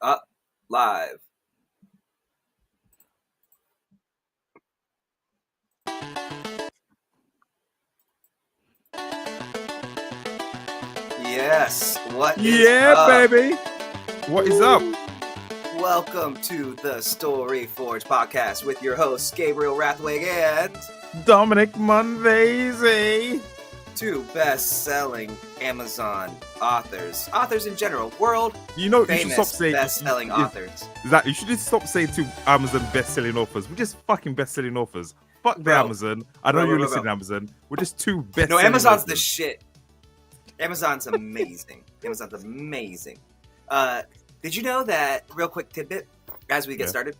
Up live. Yes, what is up? Baby. What is up? Welcome to the Story Forge podcast with your hosts Gabriel, Rathweg, and Dominique Mondesir. two best-selling Amazon authors in general, world You know, you should famous stop saying best-selling authors. Exactly. You should just stop saying to Amazon best-selling authors. We're just fucking best-selling authors. Fuck the Amazon. I know you're listening to Amazon. We're just two best-selling No, Amazon's authors. the shit. Amazon's amazing. Amazon's amazing. Did you know that, real quick tidbit, as we get started,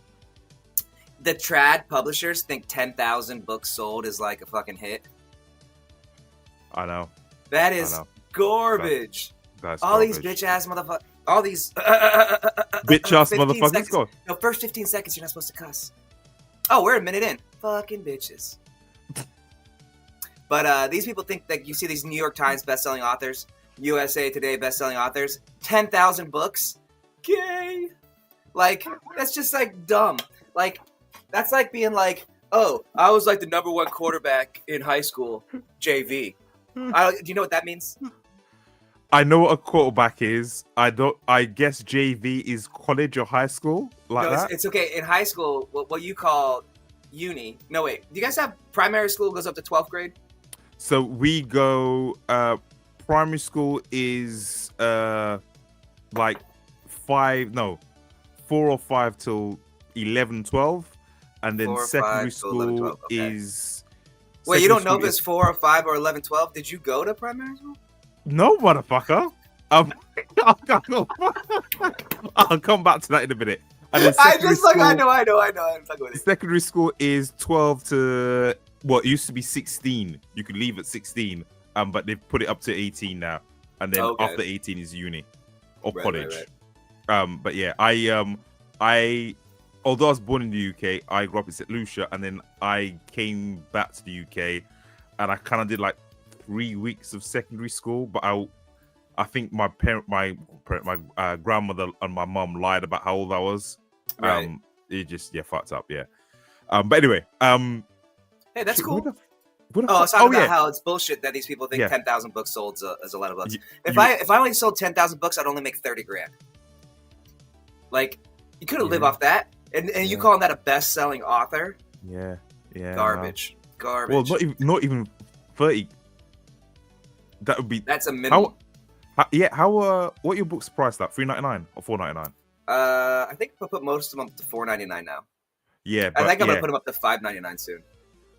the trad publishers think 10,000 books sold is like a fucking hit? I know. That is garbage. That's all garbage. these bitch-ass motherfuckers. All these... Bitch-ass motherfuckers. Go. No, first 15 seconds, you're not supposed to cuss. Oh, we're a minute in. Fucking bitches. But these people think that you see these New York Times best-selling authors, USA Today best-selling authors, 10,000 books. Gay. Like, that's just, like, dumb. Like, that's like being like, oh, I was, like, the number one quarterback in high school, JV. Do you know what that means? I know what a quarterback is. I guess JV is college or high school? Like No, that? it's okay. In high school, what you call uni. No, wait. Do you guys have primary school goes up to 12th grade? So we go, primary school is like 4 or 5 till 11, 12. And then 4 or secondary 5 till 11, school 12. Okay. is... Wait, you don't know secondary if it's 4 or 5 or 11, 12? Did you go to primary school? No, motherfucker. I'll come back to that in a minute. And then I know. I'm talking about it. secondary school is 12 to... Well, it used to be 16. You could leave at 16, but they've put it up to 18 now. And then after 18 is uni or college. Right. But yeah, I although I was born in the UK, I grew up in St. Lucia, and then I came back to the UK, and I kind of did like 3 weeks of secondary school. But I think my grandmother and my mum lied about how old I was. Right. It just fucked up. Yeah. But anyway, Hey, that's cool. What I was talking about how it's bullshit that these people think 10,000 books sold is a lot of books. If I only sold 10,000 books, I'd only make 30 grand. Like, you couldn't live off that, and you calling that a best-selling author? Yeah. Garbage. Well, not even 30. That would be. That's a minimum. How what are your books priced at? $3.99 or $4.99? I think I'll put most of them up to $4.99 now. Yeah, but I think I'm gonna put them up to $5.99 soon.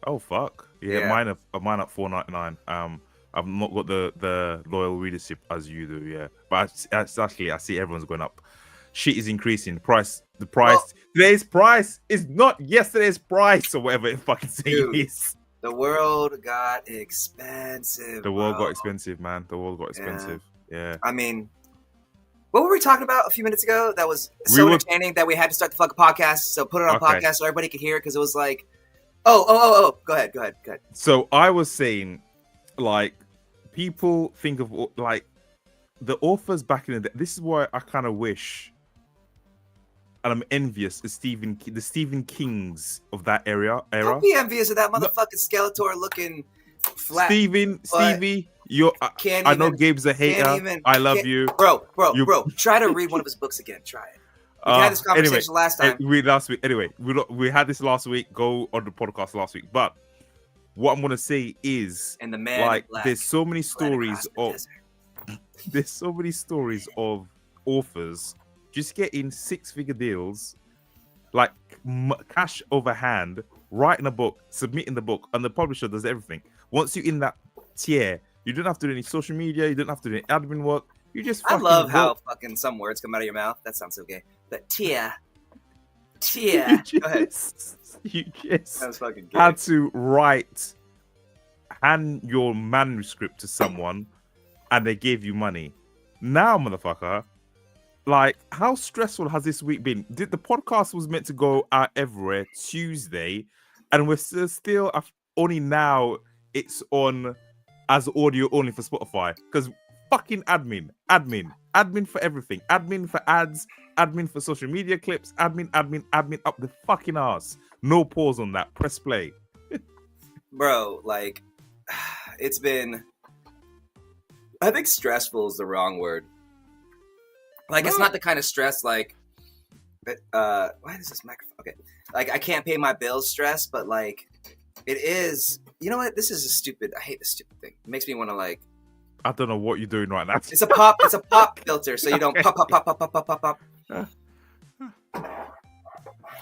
Oh fuck! Yeah. Mine at $4.99. I've not got the loyal readership as you do. Yeah, but I see everyone's going up. Shit is increasing. The price. Today's price is not yesterday's price or whatever it fucking saying is. The world got expensive. The world got expensive, man. The world got expensive. Yeah. I mean, what were we talking about a few minutes ago? That was so entertaining that we had to start the fucking podcast. So put it on podcast so everybody could hear it because it was like, oh. Go ahead. So I was saying, like, people think of like the authors back in the day. This is why I kind of wish, and I'm envious of the Stephen Kings of that era. Don't be envious of that motherfucking Skeletor looking flat. Stevie, I know Gabe's a hater. I love you, bro. Try to read one of his books again. Try it. We had this conversation last time. We had this last week. Go on the podcast last week. But what I'm gonna say is, and the man like, there's so many stories of authors just getting 6-figure deals, like cash over hand, writing a book, submitting the book, and the publisher does everything. Once you're in that tier, you don't have to do any social media. You don't have to do any admin work. You just. I love how fucking some words come out of your mouth. That sounds okay. But tier. Go ahead. You just that was fucking good. Had to hand your manuscript to someone, and they gave you money. Now, motherfucker, like, how stressful has this week been? The podcast was meant to go out everywhere Tuesday, and we're still only now it's on as audio only for Spotify, because fucking admin for everything, admin for ads, admin for social media clips, admin up the fucking ass. No pause on that. Press play. Bro, like, it's been, I think stressful is the wrong word. Like, it's not the kind of stress like, why is this microphone? Okay. Like, I can't pay my bills stress, but like, it is, you know what? This is I hate this stupid thing. It makes me want to like, I don't know what you're doing right now. It's a pop filter, so you don't pop.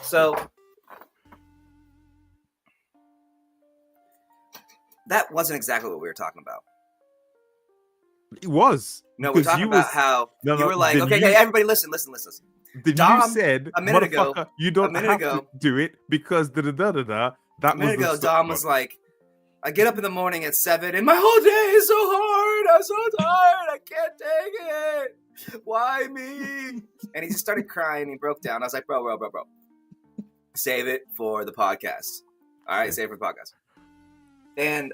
So, that wasn't exactly what we were talking about. It was. No, we're talking about how you were like, okay, everybody listen. Dom, you said, a minute ago, you don't have to do it because da-da-da-da-da. A minute ago, Dom was like, I get up in the morning at 7 and my whole day is so hard. I'm so tired. I can't take it. Why me? And he just started crying. He broke down. I was like, bro. Save it for the podcast. All right, save it for the podcast. And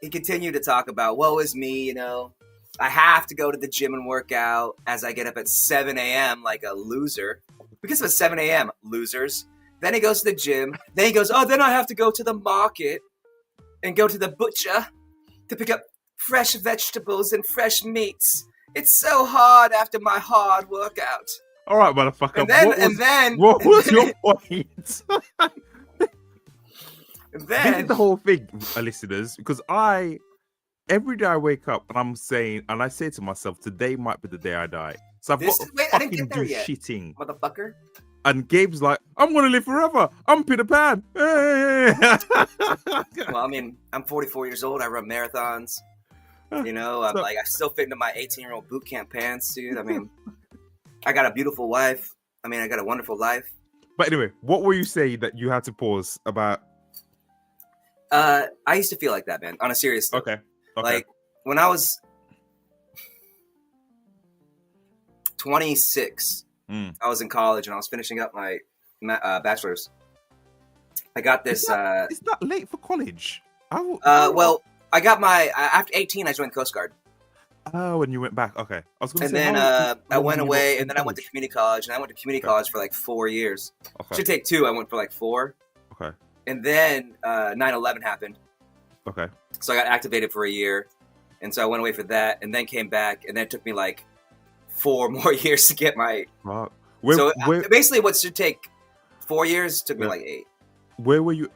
he continued to talk about, woe is me, you know. I have to go to the gym and work out as I get up at 7 a.m. like a loser. Because of 7 a.m., losers. Then he goes to the gym. Then he goes, then I have to go to the market and go to the butcher to pick up fresh vegetables and fresh meats. It's so hard after my hard workout. All right, motherfucker. What was your point? And then this is the whole thing, listeners, because every day I wake up and I say to myself, today might be the day I die. So I've got to fucking do shitting. Motherfucker. And Gabe's like, I'm going to live forever. I'm Peter Pan. Hey. Well, I mean, I'm 44 years old. I run marathons. You know, I still fit into my 18-year-old boot camp pants, dude. I mean, I got a beautiful wife. I mean, I got a wonderful life. But anyway, what were you saying that you had to pause about? I used to feel like that, man, on a serious note. Okay. Like, when I was 26, I was in college and I was finishing up my bachelor's. I got this... Is that late for college? Well, I got after 18, I joined Coast Guard. Oh, and you went back. Okay. I was going to say... And then I went away, and then I went to community college, and I went to community college for like 4 years. Okay. Should take 2. I went for like 4. Okay. And then 9/11 happened. Okay. So I got activated for a year. And so I went away for that and then came back. And then it took me like 4 more years to get my... basically what should take 4 years took me like 8. Where were you?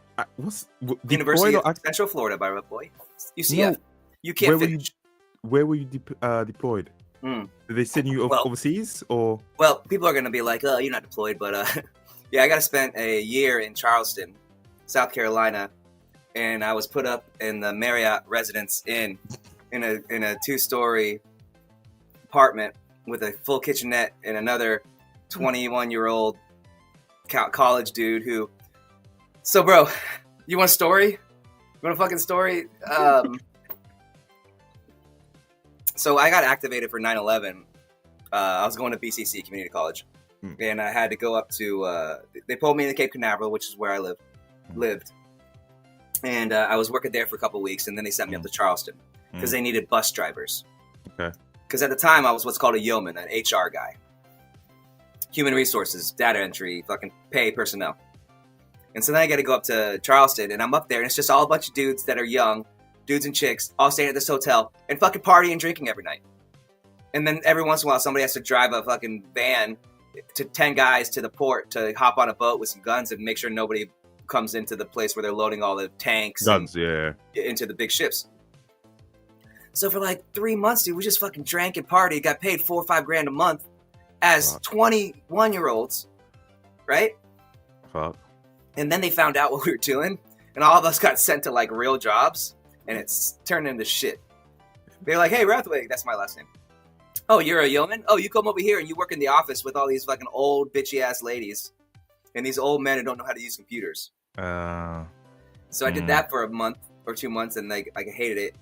University of Central Florida, by the way. UCF. No. You can't finish. Where were you deployed? Did they send you overseas? Or? Well, people are going to be like, oh, you're not deployed. But yeah, I got to spend a year in Charleston, South Carolina. And I was put up in the Marriott Residence Inn in a 2-story apartment with a full kitchenette and another 21-year-old college dude who... So, bro, you want a story? You want a fucking story? So I got activated for 9/11. I was going to BCC, Community College. And I had to go up to... they pulled me into Cape Canaveral, which is where I lived. And I was working there for a couple weeks, and then they sent me up to Charleston because they needed bus drivers. Okay. Because at the time, I was what's called a yeoman, an HR guy. Human resources, data entry, fucking pay personnel. And so then I got to go up to Charleston, and I'm up there, and it's just all a bunch of dudes that are young, dudes and chicks, all staying at this hotel, and fucking partying and drinking every night. And then every once in a while, somebody has to drive a fucking van to 10 guys to the port to hop on a boat with some guns and make sure nobody comes into the place where they're loading all the tanks into the big ships. So for like 3 months, dude, we just fucking drank and partied, got paid $4 or $5 grand a month as 21-year-olds, right? Fuck. And then they found out what we were doing, and all of us got sent to like real jobs, and it's turned into shit. They're like, hey, Rathweg, that's my last name. Oh, you're a yeoman? Oh, you come over here and you work in the office with all these fucking old bitchy ass ladies and these old men who don't know how to use computers. So I did that for a month or 2 months, and I hated it.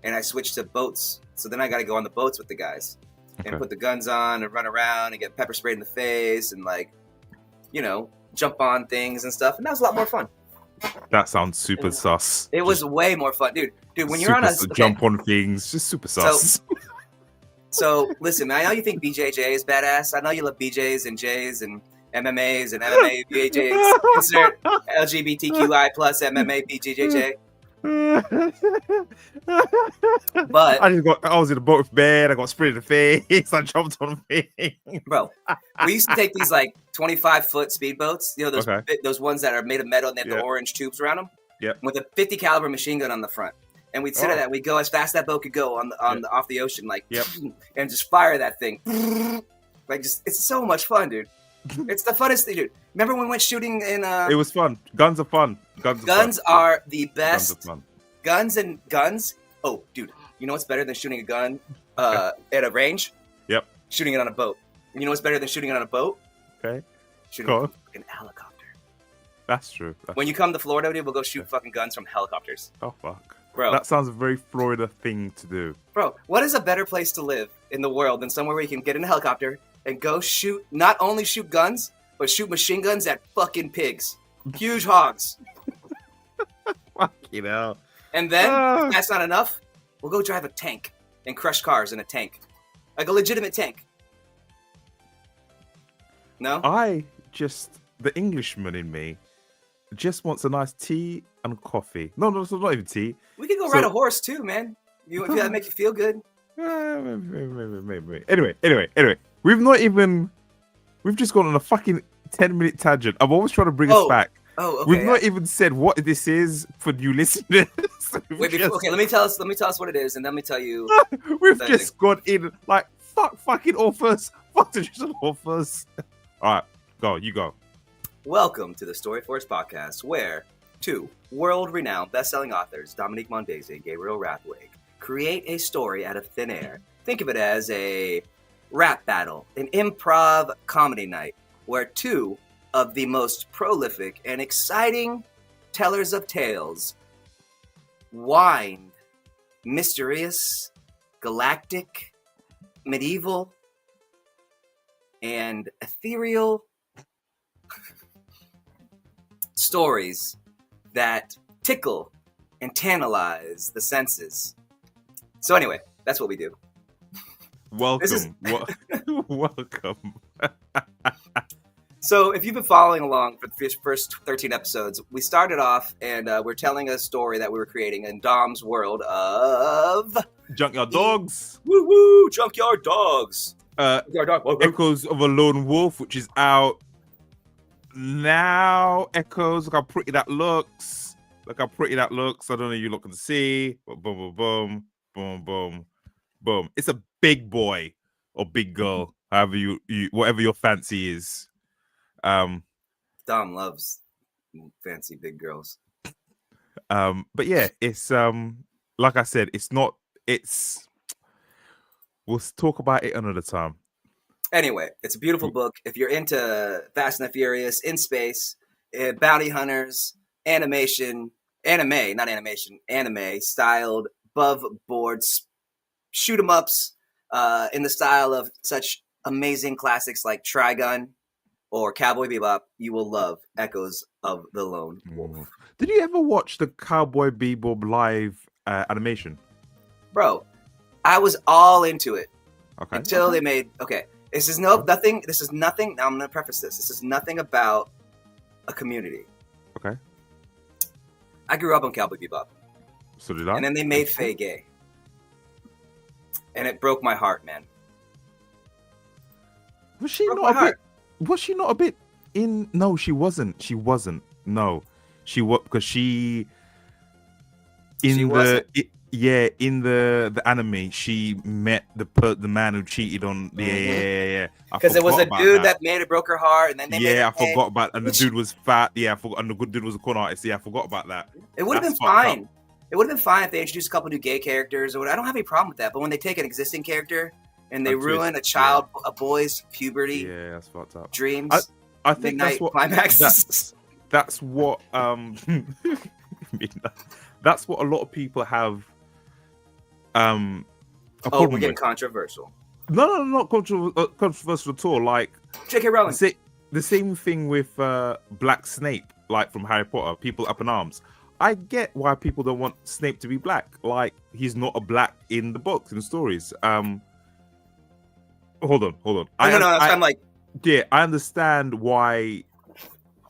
And I switched to boats. So then I got to go on the boats with the guys and put the guns on and run around and get pepper sprayed in the face and jump on things and stuff. And that was a lot more fun. That sounds super sus. It was way more fun, dude. Dude, when you're on a jump on things, just super sus. So listen, man, I know you think BJJ is badass. I know you love BJs and Js and MMAs and MMA BJJs. Insert LGBTQI plus MMA BJJ. But I was in a boat with bed. I got sprayed in the face. I jumped on things. Bro, we used to take these like 25-foot speedboats. You know those ones that are made of metal and they have the orange tubes around them. Yeah. With a 50 caliber machine gun on the front, and we'd sit at that. We'd go as fast as that boat could go off the ocean, like, and just fire that thing. Like, it's so much fun, dude. It's the funnest thing, dude. Remember when we went shooting in? It was fun. Guns are fun. Guns are the best. Guns and guns. Oh, dude, you know what's better than shooting a gun at a range? Yep. Shooting it on a boat. You know what's better than shooting it on a boat? Okay. Shooting a fucking helicopter. That's true. When you come to Florida, dude, we'll go shoot fucking guns from helicopters. Oh, fuck. Bro. That sounds a very Florida thing to do. Bro, what is a better place to live in the world than somewhere where you can get in a helicopter and go shoot, not only shoot guns, but shoot machine guns at fucking pigs. Huge hogs. Fucking hell. And then, if that's not enough, we'll go drive a tank and crush cars in a tank. Like a legitimate tank. No? The Englishman in me, just wants a nice tea and coffee. No, it's not even tea. We could go ride a horse too, man. If that make you feel good. Maybe. Anyway. We've just gone on a fucking 10-minute tangent. I'm always trying to bring us back. Oh, okay. We've not even said what this is for new listeners. Wait, okay, let me tell us what it is, and let me tell you. We've just gone in like fucking authors. Fuck traditional authors. All right, you go. Welcome to the Story Force podcast, where two world-renowned best-selling authors, Dominique, Mondesir, and Gabriel Rathweg, create a story out of thin air. Think of it as a rap battle, an improv comedy night, where two of the most prolific and exciting tellers of tales wind mysterious, galactic, medieval, and ethereal stories that tickle and tantalize the senses. So anyway, that's what we do. Welcome. Welcome. So if you've been following along for the first 13 episodes, we started off and we're telling a story that we were creating in Dom's world of... Junkyard Dogs. Woo woo! Junkyard Dogs. Echoes of a Lone Wolf, which is out now. Echoes, look how pretty that looks. I don't know if you look and see. But boom. It's a big boy or big girl, however you whatever your fancy is. Dom loves fancy big girls. But yeah, it's like I said, we'll talk about it another time. Anyway, it's a beautiful book. If you're into Fast and the Furious, in space, bounty hunters, anime styled above boards, shoot 'em ups, in the style of such amazing classics like Trigun or Cowboy Bebop, you will love Echoes of the Lone Wolf. Did you ever watch the Cowboy Bebop live animation? Bro, I was all into it. Okay. Until they made... Okay, this is nothing... Now I'm going to preface this. This is nothing about a community. Okay. I grew up on Cowboy Bebop. So did I. And then they made Faye gay. And it broke my heart, man. Was she not a bit in? No, she wasn't. No, she was because she in the anime she met the man who cheated on yeah. Because it was a dude that made it, broke her heart, and then they made I forgot about and the dude was fat. Yeah, I forgot, and the good dude was a con artist. Yeah, I forgot about that. It would have been fine. It would have been fine if they introduced a couple new gay characters or whatever. I don't have any problem with that. But when they take an existing character and they ruin a boy's puberty, that's fucked up. Dreams. I think that's what climax. That's what that's what a lot of people have. We're getting controversial. No, not controversial at all. Like J.K. Rowling. The same thing with Black Snape, like from Harry Potter. People up in arms. I get why people don't want Snape to be black. Like he's not a black in the books, in the stories. hold on. No, I'm like, yeah, I understand why.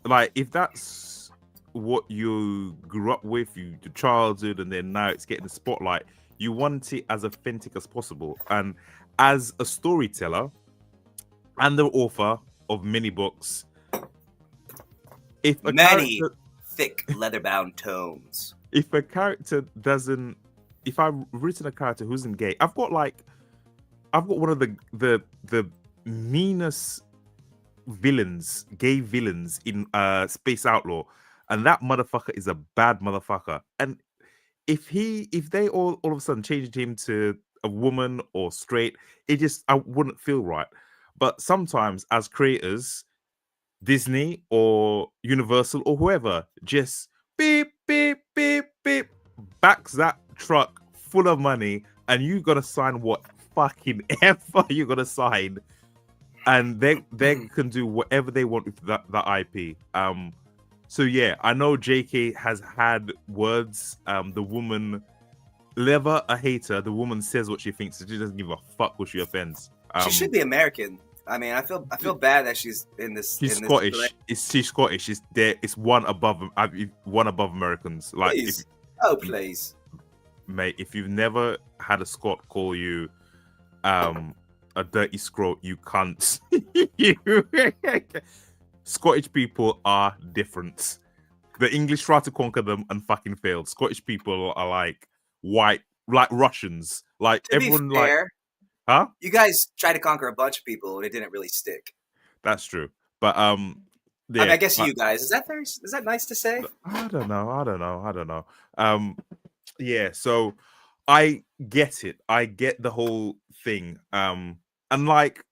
Like, if that's what you grew up with, the childhood, and then now it's getting the spotlight, you want it as authentic as possible. And as a storyteller and the author of many books, if a many character, thick leather-bound tomes. if a character doesn't, if I've written a character who isn't gay, I've got one of the meanest villains, gay villains in Space Outlaw, and that motherfucker is a bad motherfucker. And if they all of a sudden changed him to a woman or straight, I wouldn't feel right. But sometimes as creators, Disney or Universal or whoever just beep beep beep beep backs that truck full of money, and you gotta sign what fucking ever you gotta sign, and they can do whatever they want with that IP. So yeah, I know JK has had words. The woman, never a hater. The woman says what she thinks. So she doesn't give a fuck who she offends. She should be American. I mean, I feel bad that she's in this. She's Scottish. She's Scottish. She's there. It's one above Americans. Like, please. Please, mate. If you've never had a Scot call you, a dirty scrote, you can't. Scottish people are different. The English tried to conquer them and fucking failed. Scottish people are like white, like Russians. Like, to everyone, be fair, huh? You guys tried to conquer a bunch of people and it didn't really stick. That's true. But yeah, I mean, I guess you guys, is that nice to say? I don't know. Yeah, so I get it. I get the whole thing. And like,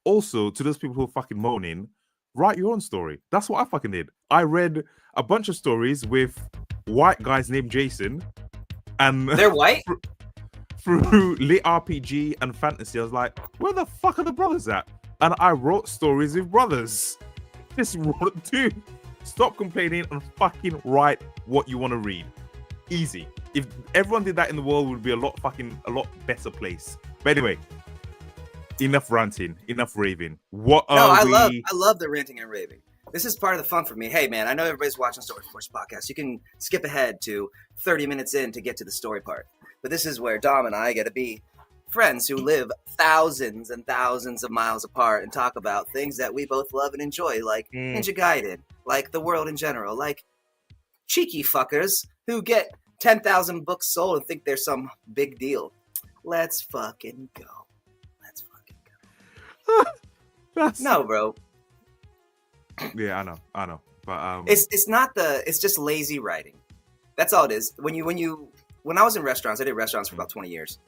also to those people who are fucking moaning, write your own story. That's what I fucking did. I read a bunch of stories with white guys named Jason, and they're white. Through lit RPG and fantasy, I was like, where the fuck are the brothers at? And I wrote stories with brothers. Just dude, stop complaining and fucking write what you want to read. Easy. If everyone did that in the world, it would be a lot better place. But anyway, enough ranting, enough raving. I love the ranting and raving. This is part of the fun for me. Hey man, I know everybody's watching Story Force podcast. You can skip ahead to 30 minutes in to get to the story part. But this is where Dom and I get to be friends who live thousands and thousands of miles apart and talk about things that we both love and enjoy, like Ninja Gaiden, like the world in general, like cheeky fuckers who get 10,000 books sold and think they're some big deal. Let's fucking go. No, bro. Yeah, I know. But it's just lazy writing. That's all it is. When I was in restaurants, I did restaurants for about 20 years.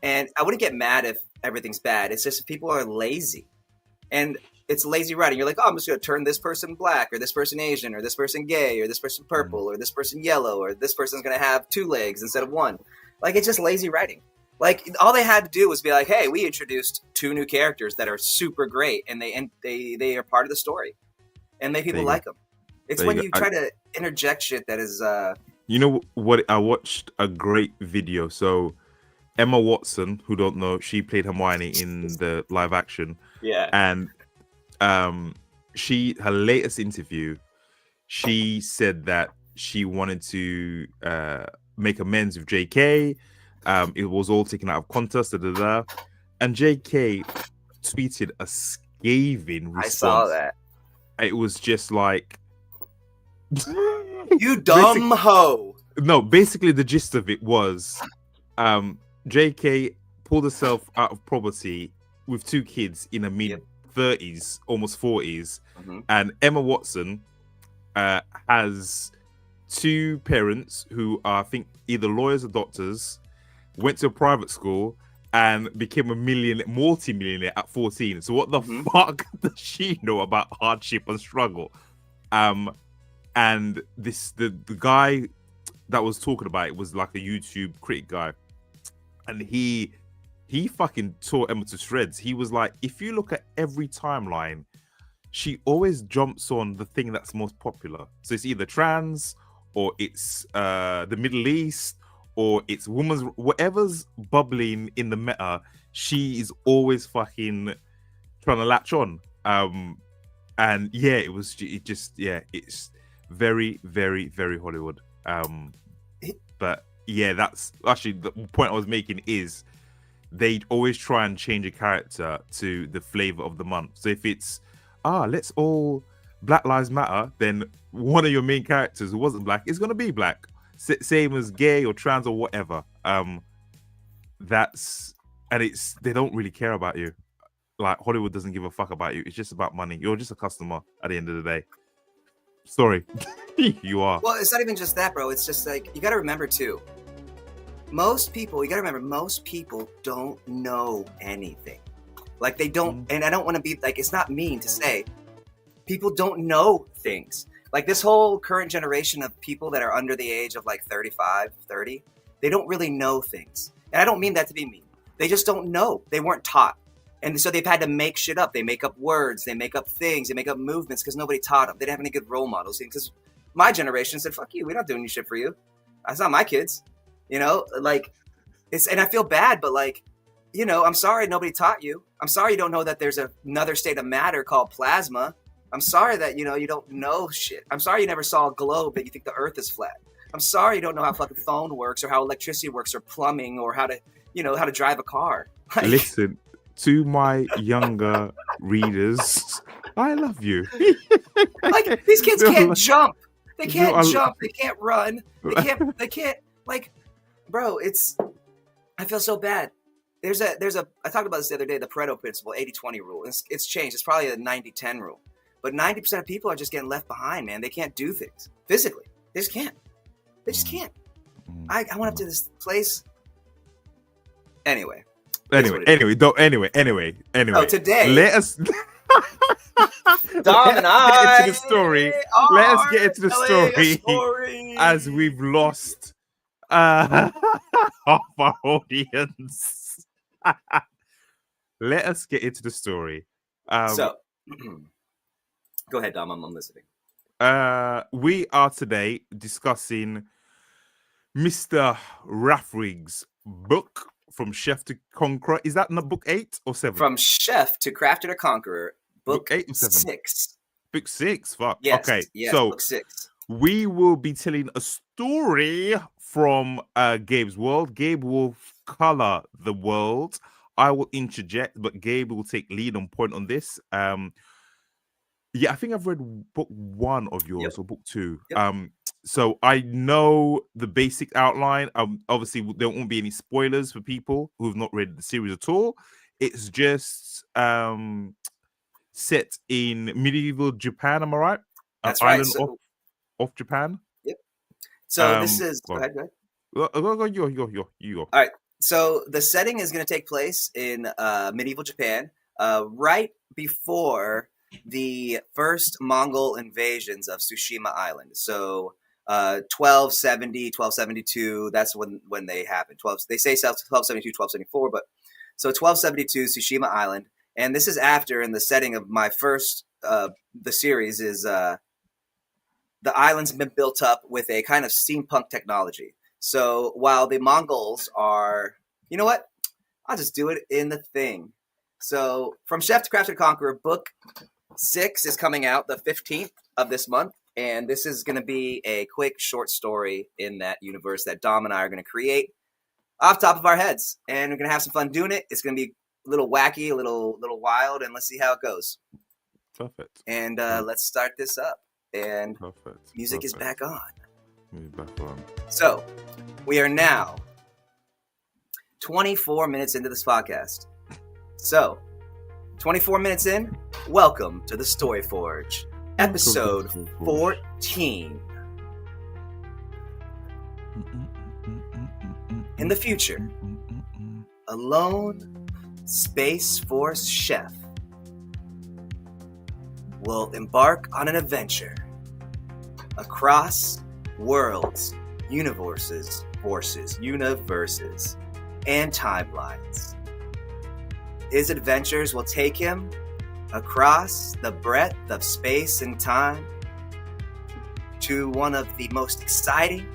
And I wouldn't get mad if everything's bad. It's just people are lazy. And it's lazy writing. You're like, oh, I'm just going to turn this person black, or this person Asian, or this person gay, or this person purple, or this person yellow, or this person's going to have 2 legs instead of 1. Like, it's just lazy writing. Like, all they had to do was be like, hey, we introduced 2 new characters that are super great, and they are part of the story. And make people like them. It's when you try to interject shit that is... You know what? I watched a great video. So Emma Watson, who don't know, she played Hermione in the live action. Yeah. And her latest interview, she said that she wanted to make amends with JK. It was all taken out of context. And JK tweeted a scathing response. I saw that. It was just like, you dumb hoe. No, basically the gist of it was JK pulled herself out of poverty with 2 kids in her mid-30s, almost 40s. And Emma Watson has 2 parents who are, I think, either lawyers or doctors, went to a private school, and became a multi-millionaire at 14. So what the fuck does she know about hardship and struggle? And the guy that was talking about it was like a YouTube critic guy, and he fucking tore Emma to shreds. He was like, if you look at every timeline, she always jumps on the thing that's most popular. So it's either trans, or it's the Middle East, or it's women's, whatever's bubbling in the meta, she is always fucking trying to latch on. And yeah, it's very, very, very Hollywood. But yeah, that's actually the point I was making is they'd always try and change a character to the flavor of the month. So if it's let's all Black Lives Matter, then one of your main characters who wasn't black is gonna be black. Same as gay or trans or whatever. They don't really care about you. Like Hollywood doesn't give a fuck about you. It's just about money. You're just a customer at the end of the day. Sorry, you are. Well, it's not even just that, bro. It's just like you got to remember too. Most people don't know anything. Like they don't, and I don't want to be like, it's not mean to say people don't know things. Like this whole current generation of people that are under the age of like 35, 30, they don't really know things. And I don't mean that to be mean. They just don't know. They weren't taught. And so they've had to make shit up. They make up words, they make up things, they make up movements because nobody taught them. They didn't have any good role models. Because my generation said, fuck you, we're not doing any shit for you. That's not my kids. You know, like, and I feel bad, but like, you know, I'm sorry nobody taught you. I'm sorry you don't know that there's another state of matter called plasma. I'm sorry that, you know, you don't know shit. I'm sorry you never saw a globe and you think the earth is flat. I'm sorry you don't know how fucking phone works or how electricity works or plumbing or how to drive a car. Like, listen, to my younger readers, I love you. Like these kids can't jump. They can't jump. They can't run. They can't like, bro, I feel so bad. I talked about this the other day, the Pareto principle, 80-20 rule. It's changed. It's probably a 90-10 rule. But 90% of people are just getting left behind, man. They can't do things physically. They just can't. They just can't. I went up to this place. Anyway. Oh, today. Let us Dom and I get into the story. Let us get into the story as we've lost half our audience. Let us get into the story. So, go ahead, Dom. I'm listening. We are today discussing Mr. Rathweg's book, From Chef to Conqueror. Is that not book 8 or 7? From Chef to Crafter to Conqueror, book 8 or 7? 6. Book 6. Fuck. Yes, okay. Yes, so book 6. we will be telling a story from Gabe's world. Gabe will color the world. I will interject, but Gabe will take lead on point on this. Yeah, I think I've read book 1 of yours, or book 2. Yep. So I know the basic outline. Obviously, there won't be any spoilers for people who have not read the series at all. It's just set in medieval Japan. Am I right? That's right. Island off Japan. Yep. So this is. Go ahead. Go. You go. All right. So the setting is going to take place in medieval Japan, right before the first Mongol invasions of Tsushima Island. So 1270, 1272, that's when they happened. They say 1272, 1274, but so 1272 Tsushima Island. And this is after, in the setting of my first, the series is the island's been built up with a kind of steampunk technology. So while the Mongols are, you know what? I'll just do it in the thing. So From Chef to Crafter to Conqueror, book 6 is coming out the 15th of this month. And this is going to be a quick short story in that universe that Dom and I are going to create off top of our heads. And we're going to have some fun doing it. It's going to be a little wacky, a little wild, and let's see how it goes. Perfect. And let's start this up. And Perfect. Music is back on. Back on. So we are now 24 minutes into this podcast. So 24 minutes in, welcome to the Story Forge. Episode 14. In the future, a lone Space Force chef will embark on an adventure across worlds, universes, and timelines. His adventures will take him across the breadth of space and time to one of the most exciting,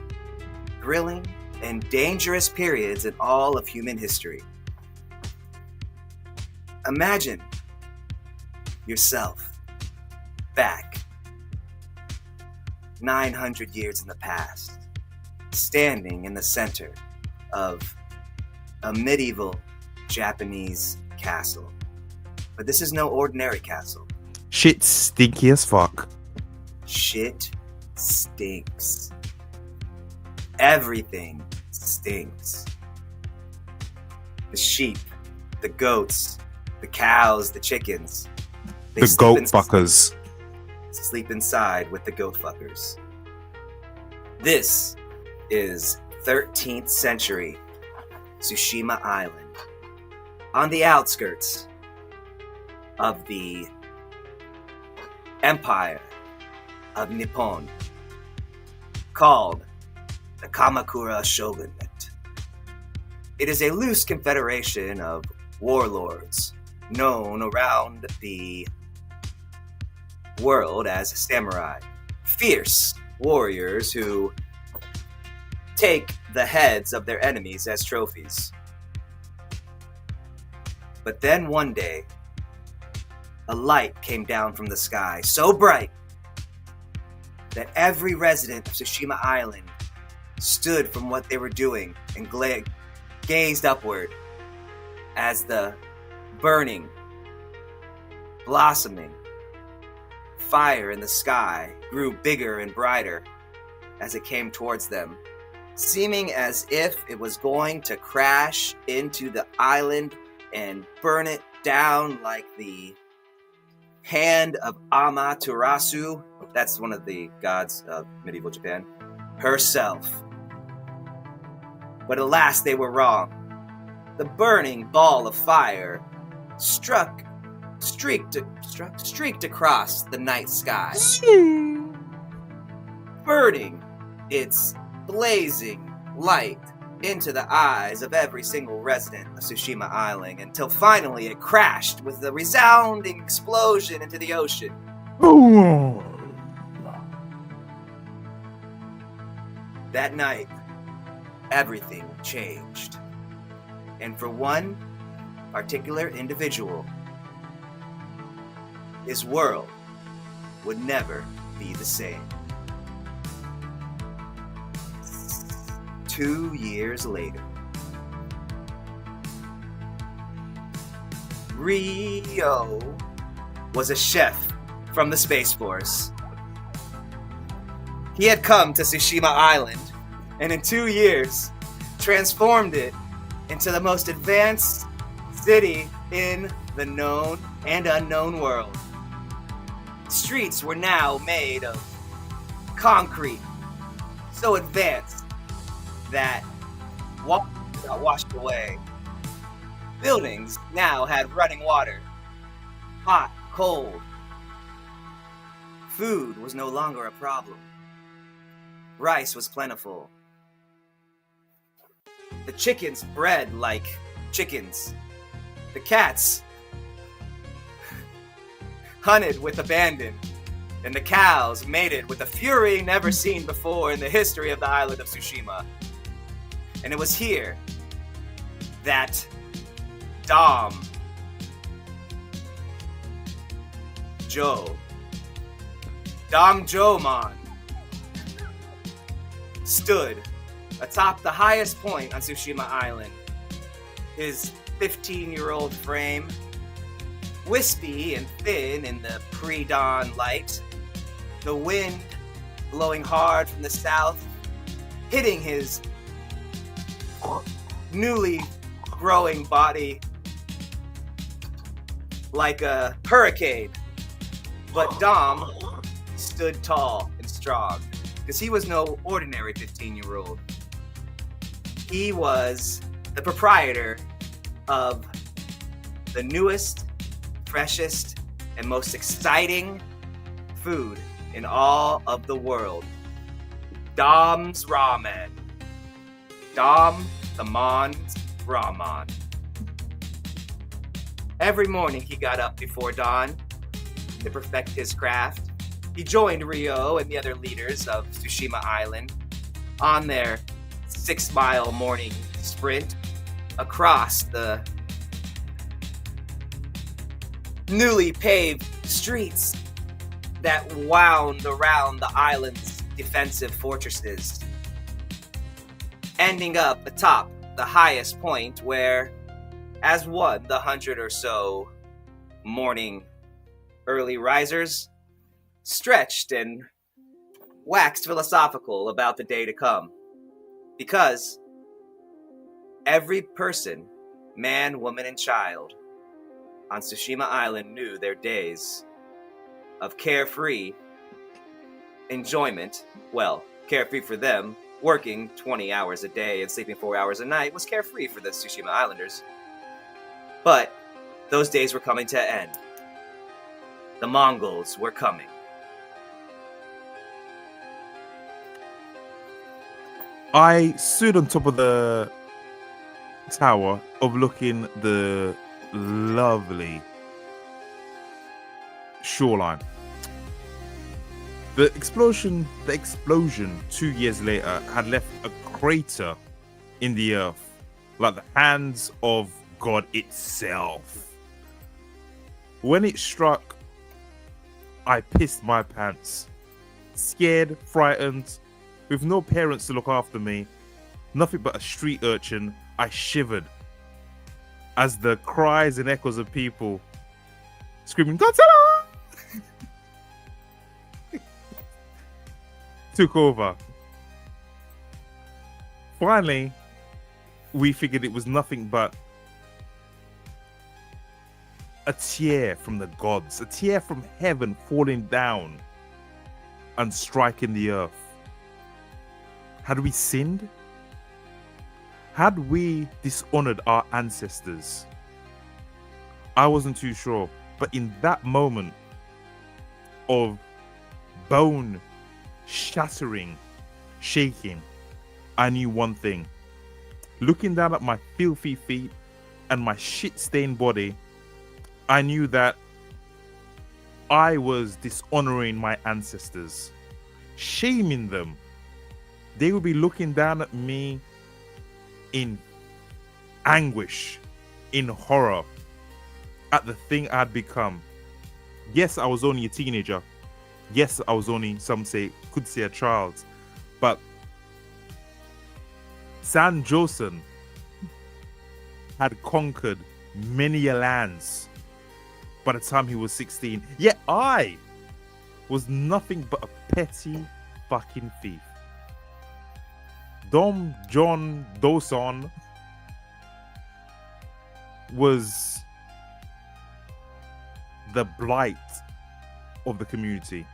thrilling, and dangerous periods in all of human history. Imagine yourself back 900 years in the past, standing in the center of a medieval Japanese castle. But this is no ordinary castle. Shit stinky as fuck. Shit stinks. Everything stinks. The sheep, the goats, the cows, the chickens. The goat fuckers. Sleep inside with the goat fuckers. This is 13th century Tsushima Island, on the outskirts of the Empire of Nippon, called the Kamakura Shogunate. It is a loose confederation of warlords known around the world as samurai, fierce warriors who take the heads of their enemies as trophies. But then one day, a light came down from the sky, so bright that every resident of Tsushima Island stood from what they were doing and gazed upward as the burning, blossoming fire in the sky grew bigger and brighter as it came towards them, seeming as if it was going to crash into the island and burn it down like the hand of Amaterasu. That's one of the gods of medieval Japan. Herself. But alas, they were wrong. The burning ball of fire streaked across the night sky, burning its blazing light into the eyes of every single resident of Tsushima Island, until finally it crashed with a resounding explosion into the ocean. That night, everything changed. And for one particular individual, his world would never be the same. 2 years later, Rio was a chef from the Space Force. He had come to Tsushima Island, and in 2 years, transformed it into the most advanced city in the known and unknown world. Streets were now made of concrete, so advanced that water got washed away. Buildings now had running water, hot, cold. Food was no longer a problem. Rice was plentiful. The chickens bred like chickens. The cats hunted with abandon. And the cows mated with a fury never seen before in the history of the island of Tsushima. And it was here that Dom Jomon stood atop the highest point on Tsushima Island. His 15-year-old frame, wispy and thin in the pre-dawn light, the wind blowing hard from the south, hitting his newly growing body like a hurricane. But Dom stood tall and strong, because he was no ordinary 15-year-old. He was the proprietor of the newest, freshest, and most exciting food in all of the world. Dom's Ramen. Dom the Mon's Ramen. Every morning he got up before dawn to perfect his craft. He joined Rio and the other leaders of Tsushima Island on their 6-mile morning sprint across the newly paved streets that wound around the island's defensive fortresses, ending up atop the highest point where, as one, the 100 or so morning early risers stretched and waxed philosophical about the day to come. Because every person, man, woman, and child, on Tsushima Island knew their days of carefree enjoyment. Well, carefree for them, working 20 hours a day and sleeping 4 hours a night was carefree for the Tsushima Islanders. But those days were coming to an end. The Mongols were coming. I stood on top of the tower overlooking the lovely shoreline. The explosion 2 years later had left a crater in the earth, like the hands of God itself. When it struck, I pissed my pants. Scared, frightened, with no parents to look after me, nothing but a street urchin, I shivered as the cries and echoes of people screaming Godzilla took over. Finally, we figured it was nothing but a tear from the gods, a tear from heaven falling down and striking the earth. Had we sinned? Had we dishonored our ancestors? I wasn't too sure, but in that moment of bone shattering, shaking, I knew one thing. Looking down at my filthy feet and my shit-stained body, I knew that I was dishonoring my ancestors, shaming them. They would be looking down at me in anguish, in horror, at the thing I'd become. Yes, I was only a teenager. Yes, I was only, could say a child. But San Josen had conquered many lands by the time he was 16. Yet I was nothing but a petty fucking thief. Dom John Doson was the blight of the community.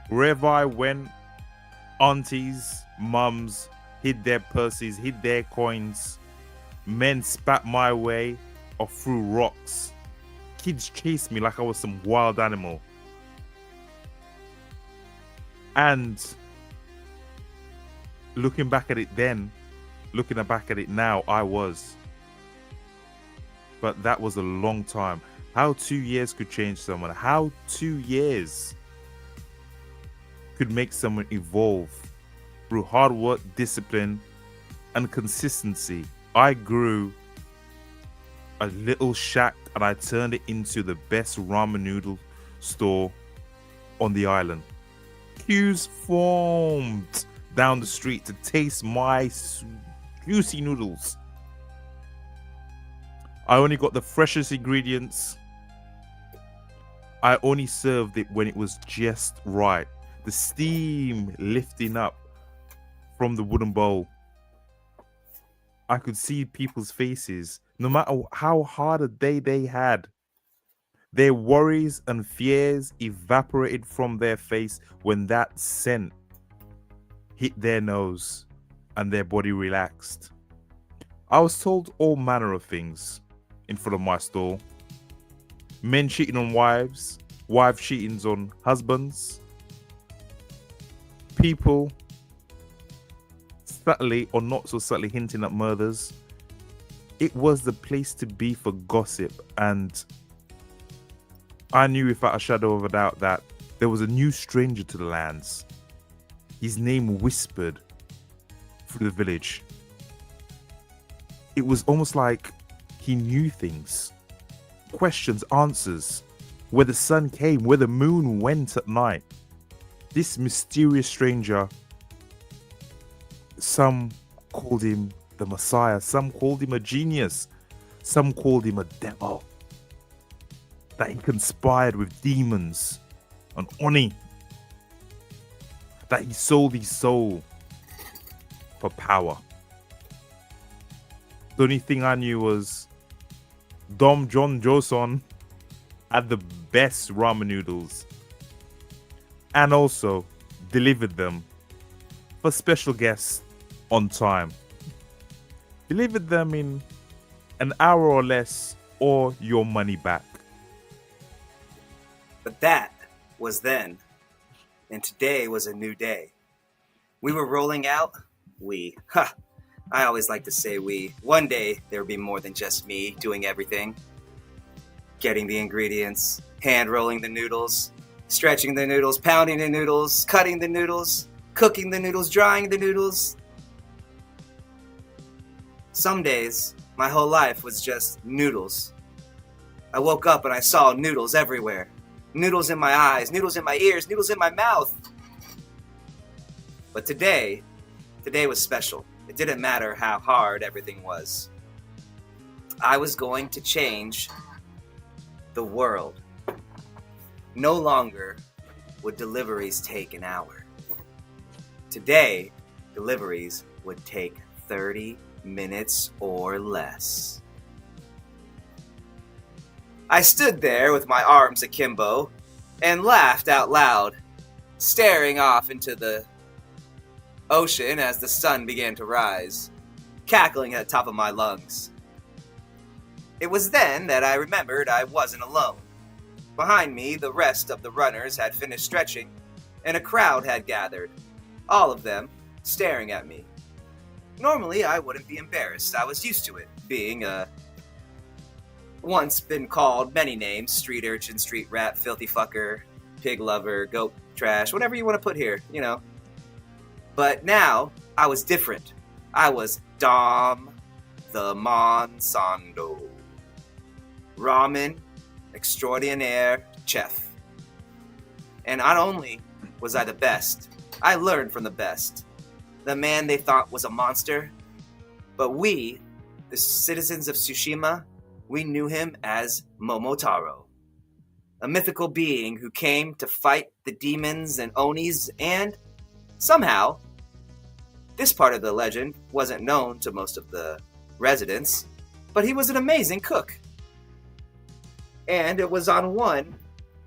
Wherever I went, aunties, mums hid their purses, hid their coins. Men spat my way or threw rocks. Kids chased me like I was some wild animal. And looking back at it then, looking back at it now, I was. But that was a long time. How 2 years could change someone. How 2 years could make someone evolve through hard work, discipline, and consistency. I grew a little shack and I turned it into the best ramen noodle store on the island. Queues formed down the street to taste my juicy noodles. I only got the freshest ingredients. I only served it when it was just right. The steam lifting up from the wooden bowl. I could see people's faces, no matter how hard a day they had. Their worries and fears evaporated from their face when that scent hit their nose and their body relaxed. I was told all manner of things in front of my stall. Men cheating on wives, wives cheating on husbands. People subtly or not so subtly hinting at murders. It was the place to be for gossip, and I knew without a shadow of a doubt that there was a new stranger to the lands. His name whispered through the village. It was almost like he knew things. questions answers. Where the sun came, where the moon went at night. This mysterious stranger, some called him the Messiah, some called him a genius, some called him a devil. That he conspired with demons and Oni. That he sold his soul for power. The only thing I knew was Dom John Joseon had the best ramen noodles and also delivered them for special guests on time. Delivered them in an hour or less or your money back. But that was then, and today was a new day. We were rolling out. I always like to say we. One day there would be more than just me doing everything. Getting the ingredients, hand rolling the noodles, stretching the noodles, pounding the noodles, cutting the noodles, cooking the noodles, drying the noodles. Some days, my whole life was just noodles. I woke up and I saw noodles everywhere. Noodles in my eyes, noodles in my ears, noodles in my mouth. But today was special. It didn't matter how hard everything was. I was going to change the world. No longer would deliveries take an hour. Today, deliveries would take 30 minutes or less. I stood there with my arms akimbo and laughed out loud, staring off into the ocean as the sun began to rise, cackling at the top of my lungs. It was then that I remembered I wasn't alone. Behind me, the rest of the runners had finished stretching, and a crowd had gathered, all of them staring at me. Normally, I wouldn't be embarrassed. I was used to it, being once been called many names: street urchin, street rat, filthy fucker, pig lover, goat trash, whatever you want to put here, you know. But now, I was different. I was Dom the Monsanto. Ramen extraordinaire chef. And not only was I the best, I learned from the best. The man they thought was a monster. But we, the citizens of Tsushima, we knew him as Momotaro. A mythical being who came to fight the demons and Onis, and somehow, this part of the legend wasn't known to most of the residents, but he was an amazing cook. And it was on one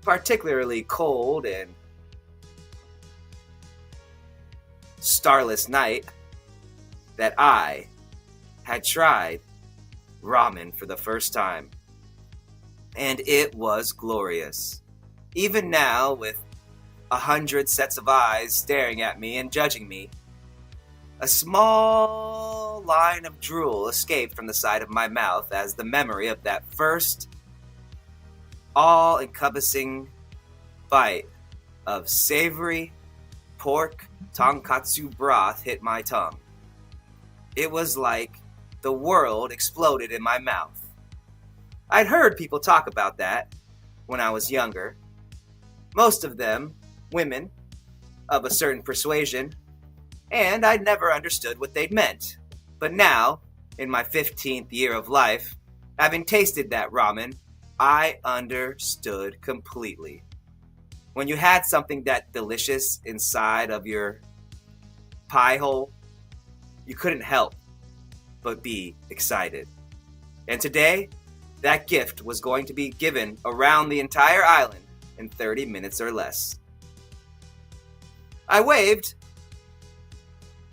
particularly cold and starless night that I had tried ramen for the first time. And it was glorious. Even now, with 100 sets of eyes staring at me and judging me, a small line of drool escaped from the side of my mouth as the memory of that first all-encompassing bite of savory pork tonkatsu broth hit my tongue. It was like the world exploded in my mouth. I'd heard people talk about that when I was younger. Most of them women of a certain persuasion, and I'd never understood what they'd meant. But now, in my 15th year of life, having tasted that ramen, I understood completely. When you had something that delicious inside of your pie hole, you couldn't help but be excited. And today, that gift was going to be given around the entire island in 30 minutes or less. I waved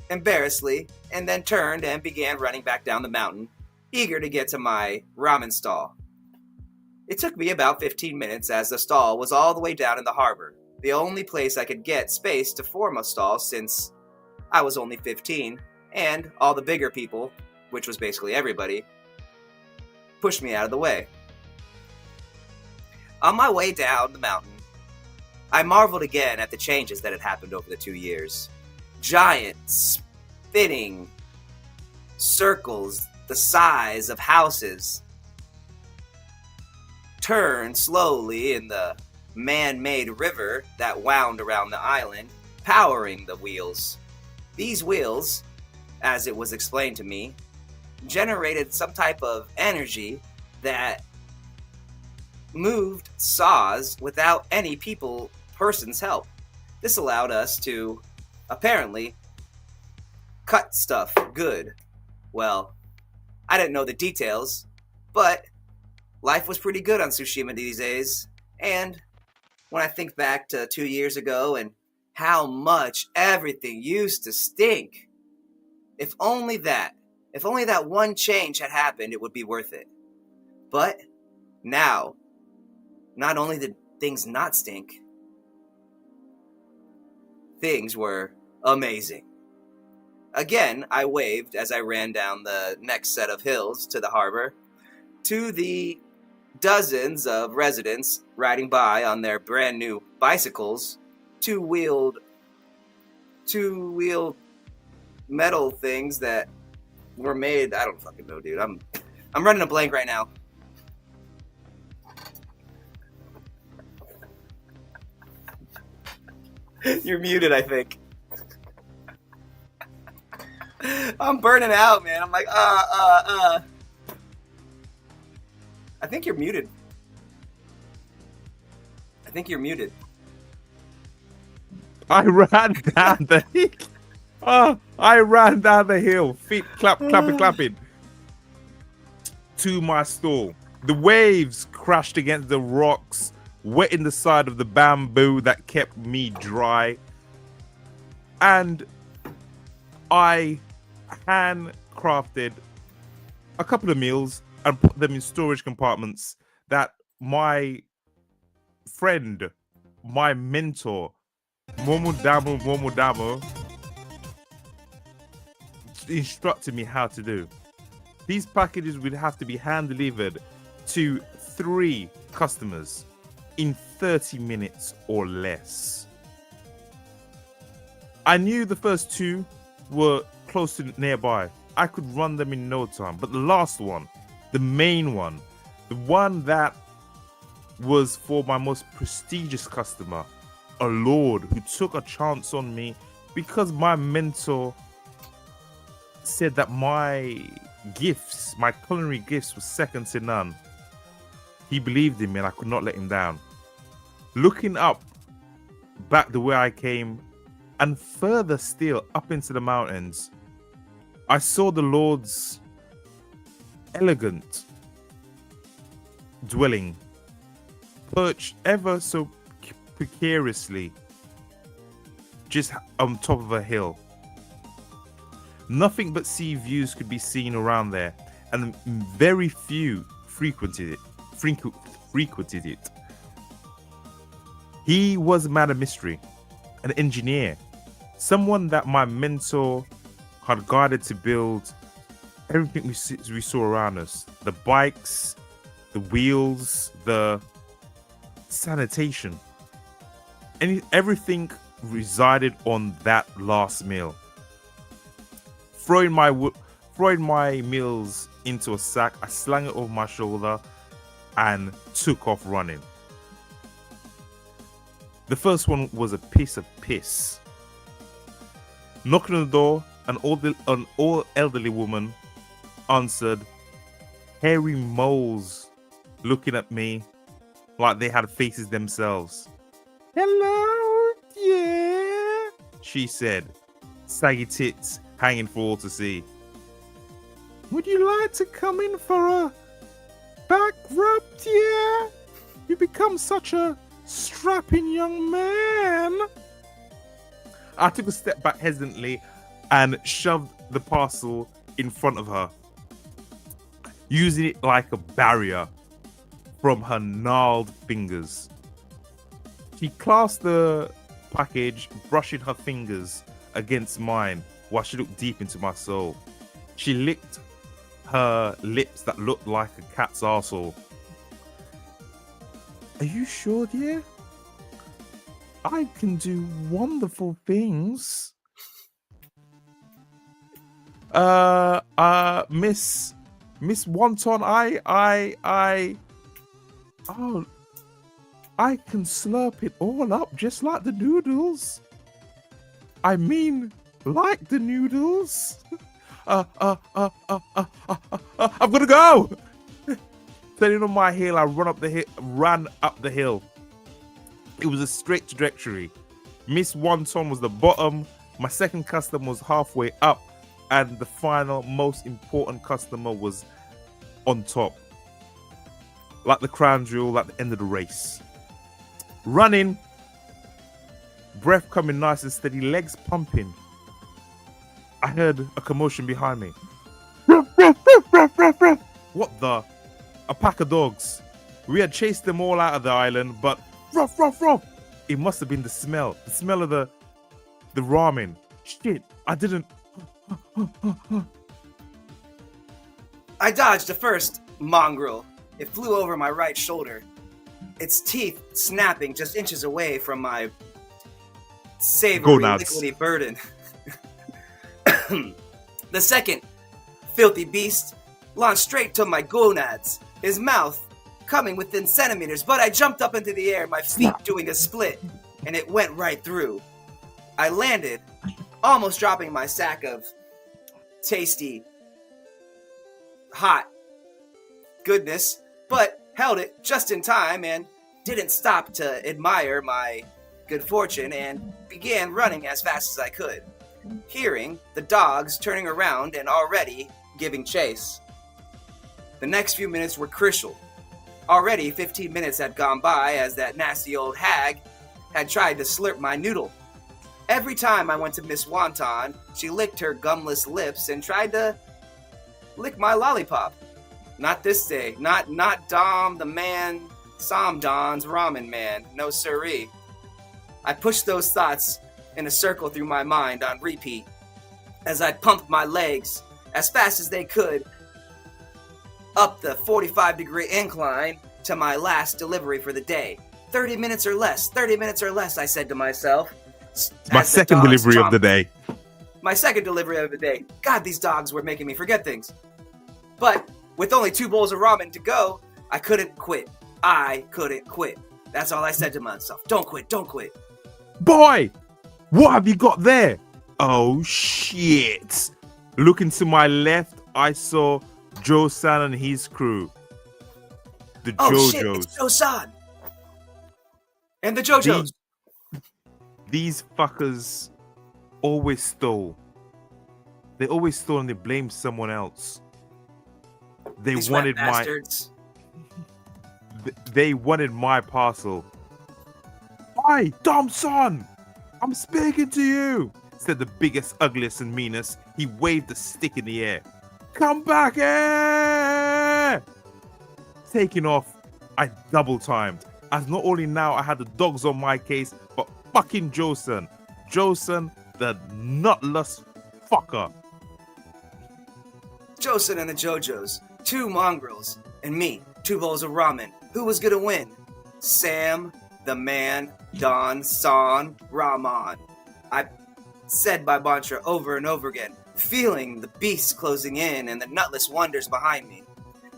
embarrassedly and then turned and began running back down the mountain, eager to get to my ramen stall. It took me about 15 minutes as the stall was all the way down in the harbor, the only place I could get space to form a stall since I was only 15, and all the bigger people, which was basically everybody, pushed me out of the way. On my way down the mountain, I marveled again at the changes that had happened over the 2 years. Giant, spinning circles the size of houses. turned slowly in the man-made river that wound around the island, powering the wheels. These wheels, as it was explained to me, generated some type of energy that moved saws without any person's help. This allowed us to, apparently, cut stuff good. Well, I didn't know the details, but life was pretty good on Tsushima these days. And when I think back to 2 years ago and how much everything used to stink, if only that one change had happened, it would be worth it. But now, not only did things not stink, things were amazing. Again, I waved as I ran down the next set of hills to the harbor, to the dozens of residents riding by on their brand new bicycles, two-wheeled metal things that were made. I don't fucking know, dude. I'm running a blank right now. You're muted, I think. I'm burning out, man. I'm like, I think you're muted. I ran down the hill. I ran down the hill, feet clapping, to my stall. The waves crashed against the rocks, wetting the side of the bamboo that kept me dry. And I handcrafted a couple of meals and put them in storage compartments that my friend, my mentor, Momodamo, instructed me how to do. These packages would have to be hand delivered to 3 customers in 30 minutes or less. I knew the first 2 were close to nearby. I could run them in no time. But the last one, the main one, the one that was for my most prestigious customer, a lord who took a chance on me because my mentor said that my gifts, my culinary gifts, were second to none. He believed in me and I could not let him down. Looking up back the way I came and further still up into the mountains, I saw the Lord's elegant dwelling perched ever so precariously just on top of a hill. Nothing but sea views could be seen around there, and very few frequented it. He was a man of mystery, an engineer, someone that my mentor had guided to build everything we saw around us. The bikes, the wheels, the sanitation. And everything resided on that last meal. Throwing my meals into a sack, I slung it over my shoulder and took off running. The first one was a piece of piss. Knocking on the door, an old elderly woman answered, hairy moles looking at me like they had faces themselves. Hello, yeah, she said, saggy tits hanging for all to see. Would you like to come in for a back rub, dear? You become such a strapping young man. I took a step back hesitantly and shoved the parcel in front of her, using it like a barrier from her gnarled fingers. She clasped the package, brushing her fingers against mine while she looked deep into my soul. She licked her lips that looked like a cat's arsehole. Are you sure, dear? I can do wonderful things. Miss Wonton, Oh, I can slurp it all up just like the noodles. I mean, like the noodles. I'm gonna go. Standing on my heel, I ran up the hill. It was a straight trajectory. Miss Wonton was the bottom. My second customer was halfway up, and the final, most important customer was on top. Like the crown jewel at the end of the race. Running, breath coming nice and steady, legs pumping. I heard a commotion behind me. What the? A pack of dogs. We had chased them all out of the island, but ruff. It must have been the smell of the ramen. Shit, I didn't. I dodged the first mongrel. It flew over my right shoulder, its teeth snapping just inches away from my savory, liquidy burden. The second filthy beast launched straight to my gonads, his mouth coming within centimeters, but I jumped up into the air, my feet doing a split, and it went right through. I landed, almost dropping my sack of tasty, hot goodness, but held it just in time and didn't stop to admire my good fortune and began running as fast as I could, hearing the dogs turning around and already giving chase. The next few minutes were crucial. Already 15 minutes had gone by as that nasty old hag had tried to slurp my noodle. Every time I went to Miss Wonton, she licked her gumless lips and tried to lick my lollipop. Not this day. Not Dom the man, Sam Don's ramen man. No siree. I pushed those thoughts in a circle through my mind on repeat as I pumped my legs as fast as they could up the 45-degree incline to my last delivery for the day. 30 minutes or less, I said to myself. My second delivery of the day. My second delivery of the day. God, these dogs were making me forget things. But with only 2 bowls of ramen to go, I couldn't quit. That's all I said to myself. Don't quit. Boy, what have you got there? Oh, shit. Looking to my left, I saw Joe-san and his crew. The JoJos. Shit, it's Joe-san. And the JoJos. These fuckers always stole. They always stole and they blamed someone else. These wanted bastards. They wanted my parcel. Hi, Dom-san! I'm speaking to you! Said the biggest, ugliest, and meanest. He waved the stick in the air. Come back here! Taking off, I double-timed. As not only now I had the dogs on my case, but fucking Joe-san. Joe-san, the nutless fucker. Joe-san and the JoJos. 2 mongrels. And me. 2 bowls of ramen. Who was gonna win? Sam, the man, Don, San, Raman. I said my mantra over and over again, feeling the beasts closing in and the nutless wonders behind me.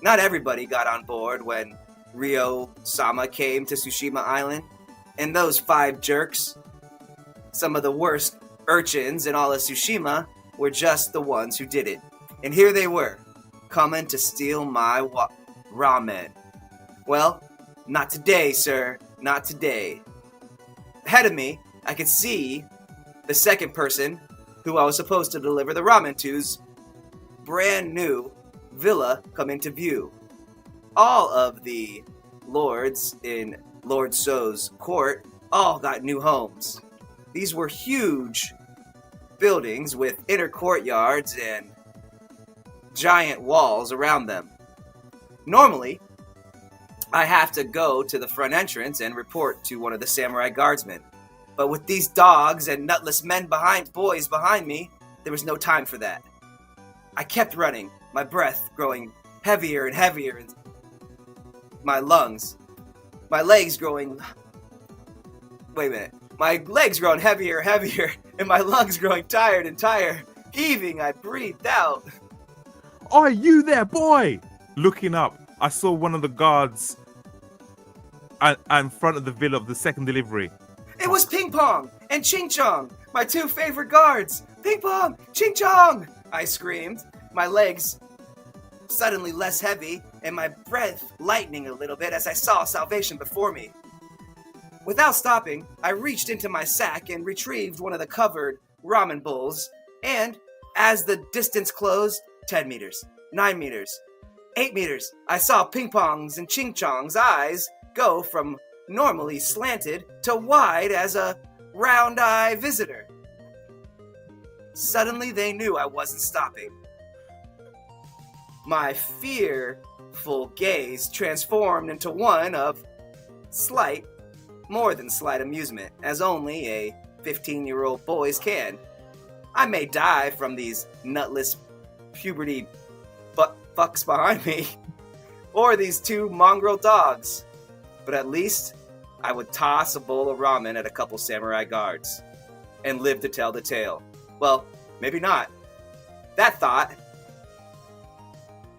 Not everybody got on board when Ryo-sama came to Tsushima Island, and those 5 jerks, some of the worst urchins in all of Tsushima, were just the ones who did it. And here they were, coming to steal my ramen. Well, not today, sir. Not today. Ahead of me, I could see the second person who I was supposed to deliver the ramen to's brand new villa come into view. All of the lords in Lord So's court all got new homes. These were huge buildings with inner courtyards and giant walls around them. Normally, I have to go to the front entrance and report to one of the samurai guardsmen. But with these dogs and nutless boys behind me, there was no time for that. I kept running, my breath growing heavier and heavier in my lungs. My legs growing... Wait a minute. My legs growing heavier and heavier, and my lungs growing tired and tired. Heaving, I breathed out. Are you there, boy? Looking up, I saw one of the guards in front of the villa of the second delivery. It was Ping Pong and Ching Chong, my two favorite guards. Ping Pong, Ching Chong! I screamed, my legs suddenly less heavy and my breath lightening a little bit as I saw salvation before me. Without stopping, I reached into my sack and retrieved one of the covered ramen bowls, and as the distance closed, 10 meters, 9 meters, 8 meters, I saw Ping Pong's and Ching Chong's eyes go from normally slanted to wide as a round-eye visitor. Suddenly they knew I wasn't stopping. My fearful gaze transformed into one of slight, more than slight amusement, as only a 15-year-old boys can. I may die from these nutless puberty fucks behind me, or these two mongrel dogs, but at least I would toss a bowl of ramen at a couple samurai guards and live to tell the tale. Well, maybe not. That thought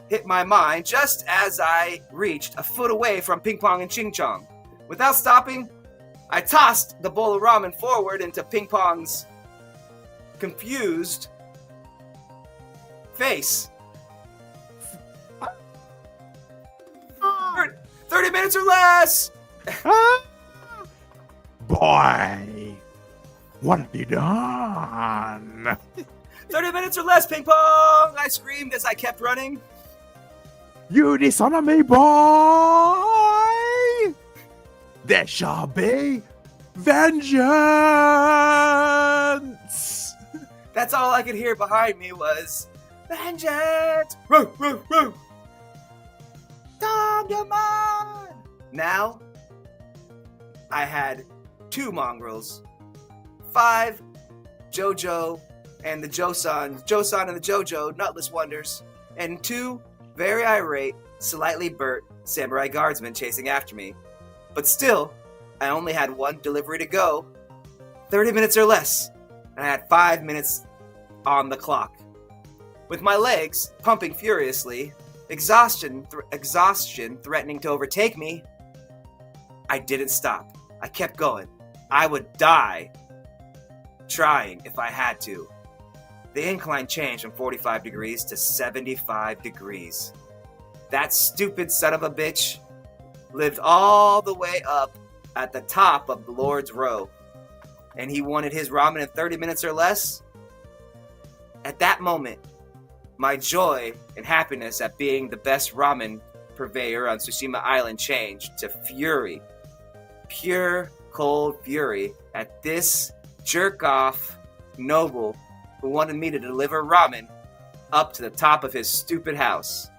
hit my mind just as I reached a foot away from Ping Pong and Ching Chong. Without stopping, I tossed the bowl of ramen forward into Ping Pong's confused face. 30 minutes or less! Boy, what have you done? 30 minutes or less, Ping Pong! I screamed as I kept running. You dishonor me, boy! There shall be vengeance! That's all I could hear behind me was, vengeance! Roo, roo, roo! Dogdemon! Now, I had 2 mongrels, 5 Jojo and the Josan and the Jojo nutless wonders, and 2 very irate, slightly burnt samurai guardsmen chasing after me. But still, I only had 1 delivery to go, 30 minutes or less, and I had 5 minutes on the clock. With my legs pumping furiously, exhaustion threatening to overtake me, I didn't stop. I kept going. I would die trying if I had to. The incline changed from 45 degrees to 75 degrees. That stupid son of a bitch lived all the way up at the top of the Lord's Row, and he wanted his ramen in 30 minutes or less. At that moment, my joy and happiness at being the best ramen purveyor on Tsushima Island changed to fury. Pure, cold fury at this jerk-off noble who wanted me to deliver ramen up to the top of his stupid house.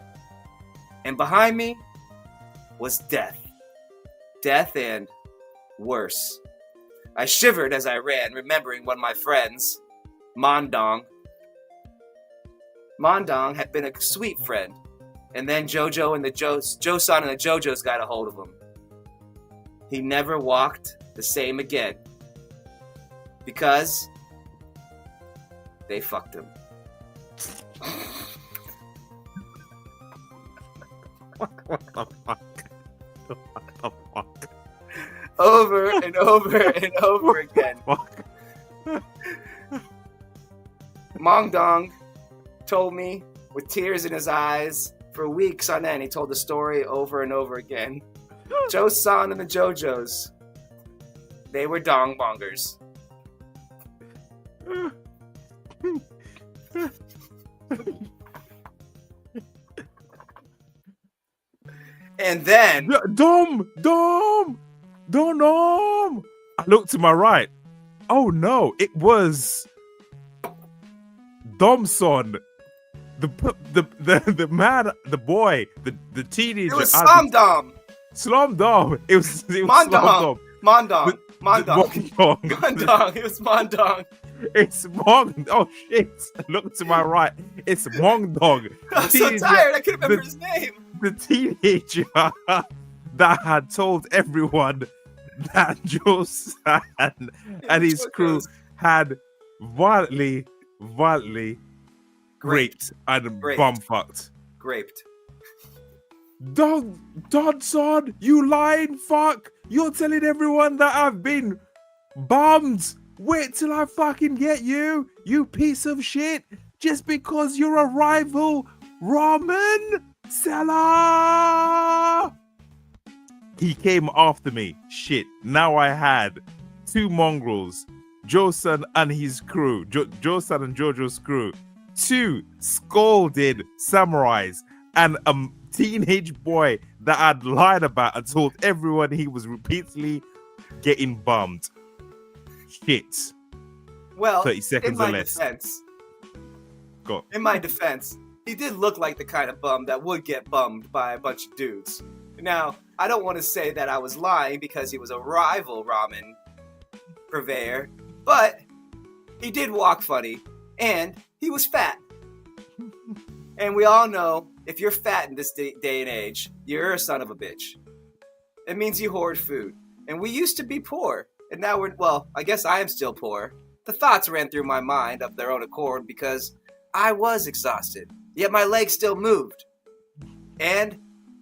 And behind me was death. Death and worse. I shivered as I ran, remembering one of my friends, Mondong. Mondong had been a sweet friend, and then Jojo and the Josan and the Jojos got a hold of him. He never walked the same again, because they fucked him. What the fuck? What the fuck? Over and over and over again. Fuck. Mondong told me with tears in his eyes for weeks on end. He told the story over and over again. Josan and the Jojos, they were dongbongers. And then Dom! I looked to my right. Oh no, it was Domson. The man, the boy, the teenager. It was Slumdom. Slumdom. It was Mondong. Mondong. Mondong. It was Mondong. It's Mong. Oh shit! Look to my right. It's Mongdong. I'm so tired. I couldn't remember his name. The teenager that had told everyone that Josan and his crew had violently raped and bum fucked. Graped. Dodson, you lying fuck! You're telling everyone that I've been bummed. Wait till I fucking get you, you piece of shit, just because you're a rival ramen seller. He came after me. Shit. Now I had two mongrels, Joe-san and his crew, Joe-san and Jojo's crew, two scolded samurais, and a teenage boy that I'd lied about and told everyone he was repeatedly getting bummed. Shit. Well, 30 seconds in or my less. defense, Go. in my defense, he did look like the kind of bum that would get bummed by a bunch of dudes. Now, I don't want to say that I was lying because he was a rival ramen purveyor, but he did walk funny, and he was fat. And we all know, if you're fat in this day and age, you're a son of a bitch. It means you hoard food. And we used to be poor, and now I guess I am still poor. The thoughts ran through my mind of their own accord because I was exhausted, yet my legs still moved. And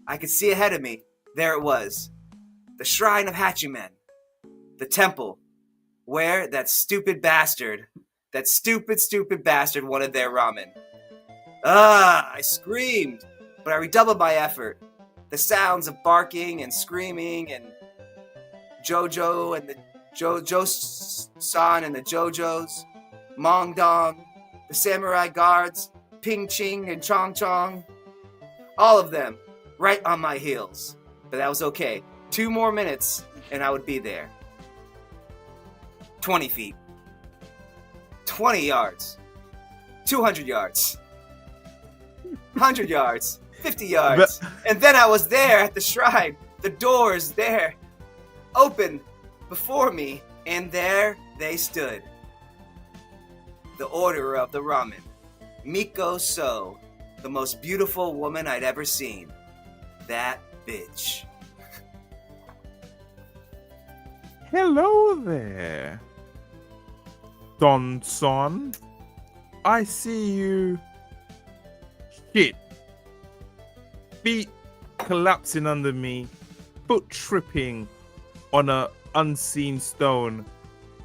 I could see ahead of me, there it was, the shrine of Hachimen, the temple, where that stupid bastard wanted their ramen. I screamed, but I redoubled my effort. The sounds of barking and screaming and Jojo and the Jojo-san and the Jojos, Mong Dong, the samurai guards, Ping Ching and Chong Chong, all of them right on my heels. But that was okay. 2 more minutes and I would be there. 20 feet. 20 yards. 200 yards. 100 yards. 50 yards. And then I was there at the shrine. The doors there. Open before me. And there they stood. The orderer of the ramen. Miko So. The most beautiful woman I'd ever seen. That bitch. Hello there, Don-son. I see you. Shit. Feet collapsing under me, foot tripping on a unseen stone.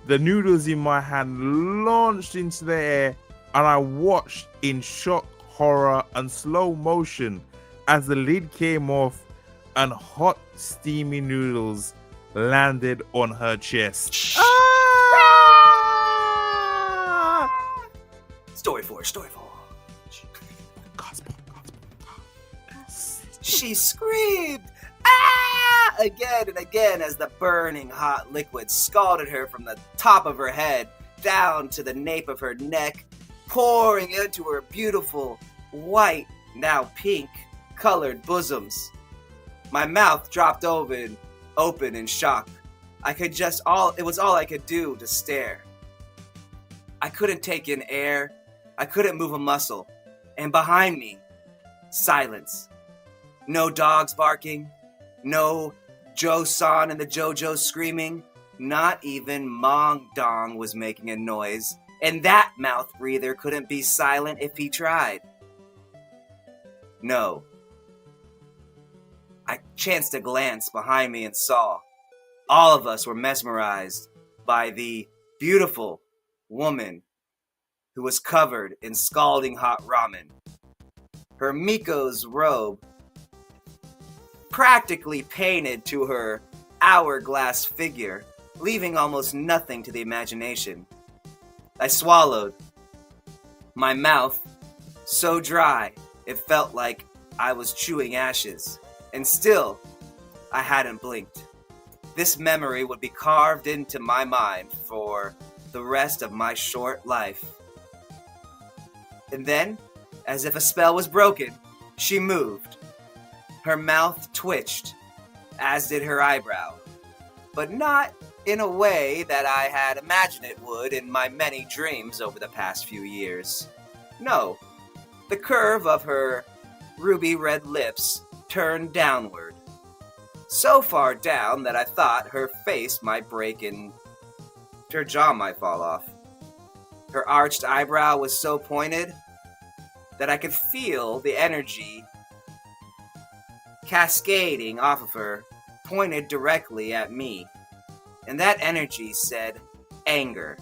The noodles in my hand launched into the air, and I watched in shock, horror, and slow motion as the lid came off and hot, steamy noodles landed on her chest. Ah! Story 4. She screamed, "Ah!" again and again as the burning hot liquid scalded her from the top of her head down to the nape of her neck, pouring into her beautiful, white, now pink, colored bosoms. My mouth dropped open in shock. It was all I could do to stare. I couldn't take in air. I couldn't move a muscle. And behind me, silence. No dogs barking. No Joe-san and the Jojos screaming. Not even Mong Dong was making a noise. And that mouth breather couldn't be silent if he tried. No. I chanced a glance behind me and saw all of us were mesmerized by the beautiful woman who was covered in scalding hot ramen. Her Miko's robe practically painted to her hourglass figure, leaving almost nothing to the imagination. I swallowed. My mouth so dry it felt like I was chewing ashes. And still, I hadn't blinked. This memory would be carved into my mind for the rest of my short life. And then, as if a spell was broken, she moved. Her mouth twitched, as did her eyebrow. But not in a way that I had imagined it would in my many dreams over the past few years. No, the curve of her ruby red lips turned downward. So far down that I thought her face might break and her jaw might fall off. Her arched eyebrow was so pointed that I could feel the energy cascading off of her, pointed directly at me. And that energy said anger.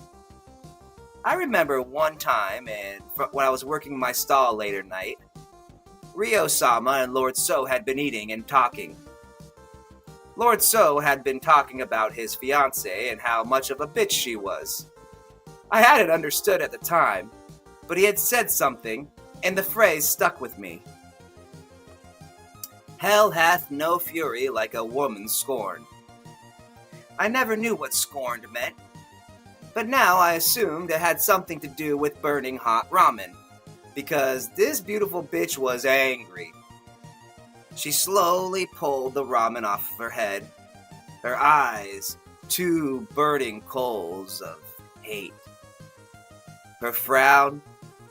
I remember one time when I was working my stall late at night, Ryo-sama and Lord So had been eating and talking. Lord So had been talking about his fiancée and how much of a bitch she was. I hadn't understood at the time, but he had said something, and the phrase stuck with me. Hell hath no fury like a woman scorned. I never knew what scorned meant, but now I assumed it had something to do with burning hot ramen, because this beautiful bitch was angry. She slowly pulled the ramen off of her head, her eyes two burning coals of hate. Her frown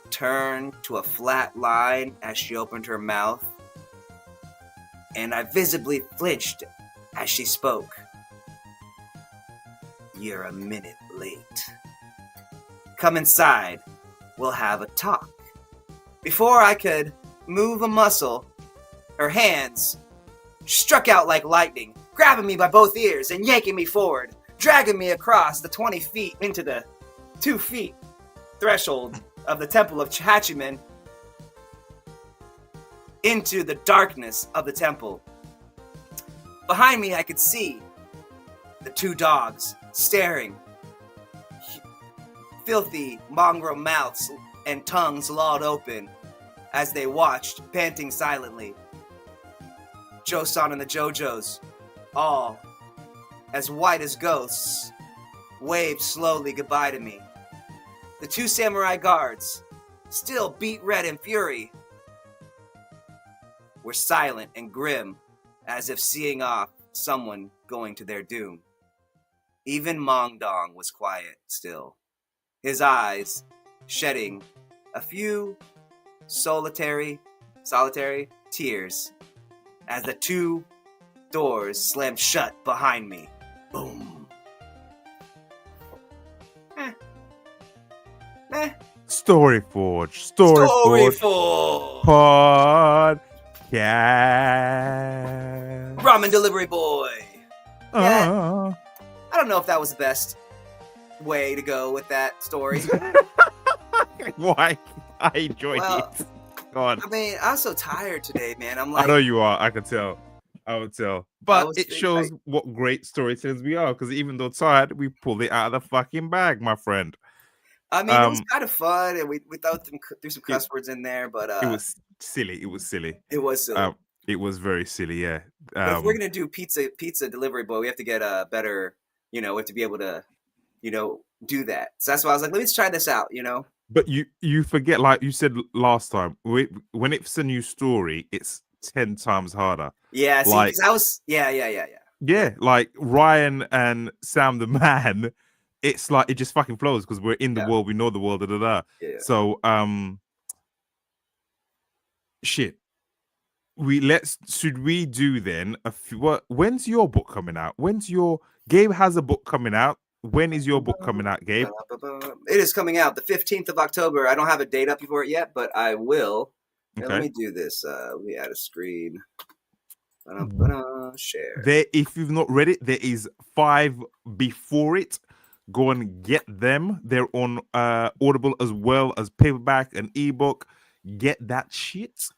turned to a flat line as she opened her mouth, and I visibly flinched as she spoke. You're a minute late. Come inside. We'll have a talk. Before I could move a muscle, her hands struck out like lightning, grabbing me by both ears and yanking me forward, dragging me across the 20 feet into the 2 feet threshold of the Temple of Hachiman into the darkness of the temple. Behind me, I could see the 2 dogs staring, filthy mongrel mouths and tongues lolled open as they watched, panting silently. Josan and the JoJos, all as white as ghosts, waved slowly goodbye to me. The 2 samurai guards, still beat red in fury, were silent and grim, as if seeing off someone going to their doom. Even Mongdong was quiet still, his eyes shedding a few solitary tears as the 2 doors slammed shut behind me. Boom. Storyforge podcast. Ramen delivery boy. Yeah. I don't know if that was the best way to go with that story. Why? I enjoyed it. Go on. I mean, I'm so tired today, man. I'm like, I know you are. I can tell. I would tell. But it shows what great storytellers we are, because even though tired, we pulled it out of the fucking bag, my friend. I mean, it was kind of fun, and we threw some cuss words in there, but it was silly. It was silly. It was very silly, yeah. But if we're gonna do pizza delivery boy, we have to get a better, we have to be able to, do that. So that's why I was like, let's try this out, But you forget, like you said last time, when it's a new story, it's 10 times harder. Yeah, see, like yeah. Like Ryan and Sam the Man, it's like it just fucking flows because we're in the world, we know the world, Yeah. So shit. Should we do then when's your book coming out? Gabe has a book coming out. When is your book coming out, Gabe? It is coming out the 15th of October. I don't have a date up for it yet, but I will. Okay. Let me do this. Let me add a screen. Share. If you've not read it, there is 5 before it. Go and get them. They're on Audible as well as paperback and ebook. Get that shit.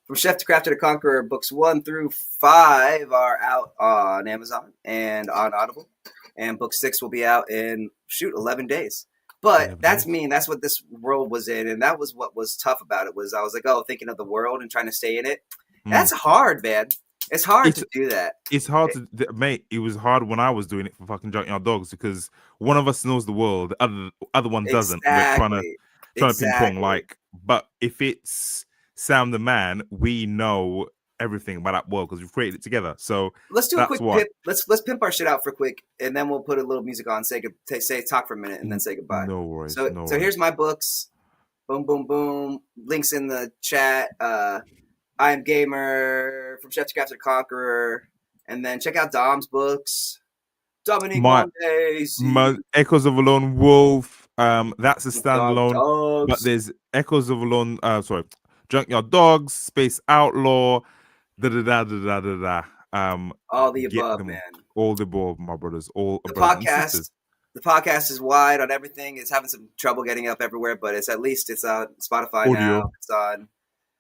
From Chef to Crafter to Conqueror, books 1 through 5 are out on Amazon and on Audible. And book 6 will be out in 11 days. But that's what this world was in, and that was what was tough about it. Was I was like, thinking of the world and trying to stay in it. That's hard, man. It's hard to do that. It's hard mate. It was hard when I was doing it for fucking Junkyard Dogs, because one of us knows the world, the other one doesn't. We're trying to ping pong, but if it's Sam the Man, we know everything about that world because we've created it together. So let's do a quick pimp. Let's pimp our shit out for quick, and then we'll put a little music on, talk for a minute, and then say goodbye. No worries. So here's my books. Boom, boom, boom. Links in the chat. I Am Gamer, From Chef to Crafter to Conqueror, and then check out Dom's books. Dominique, Mondesir. Echoes of a Lone Wolf. That's a standalone, but there's Echoes of a Lone. Junkyard Dogs, Space Outlaw, Da da da da da da da. All the Get above, them man. all the above, my brothers, all The brothers and podcast, sisters. the podcast is wide on everything. It's having some trouble getting up everywhere, but it's at least it's on Spotify now. Audio. It's on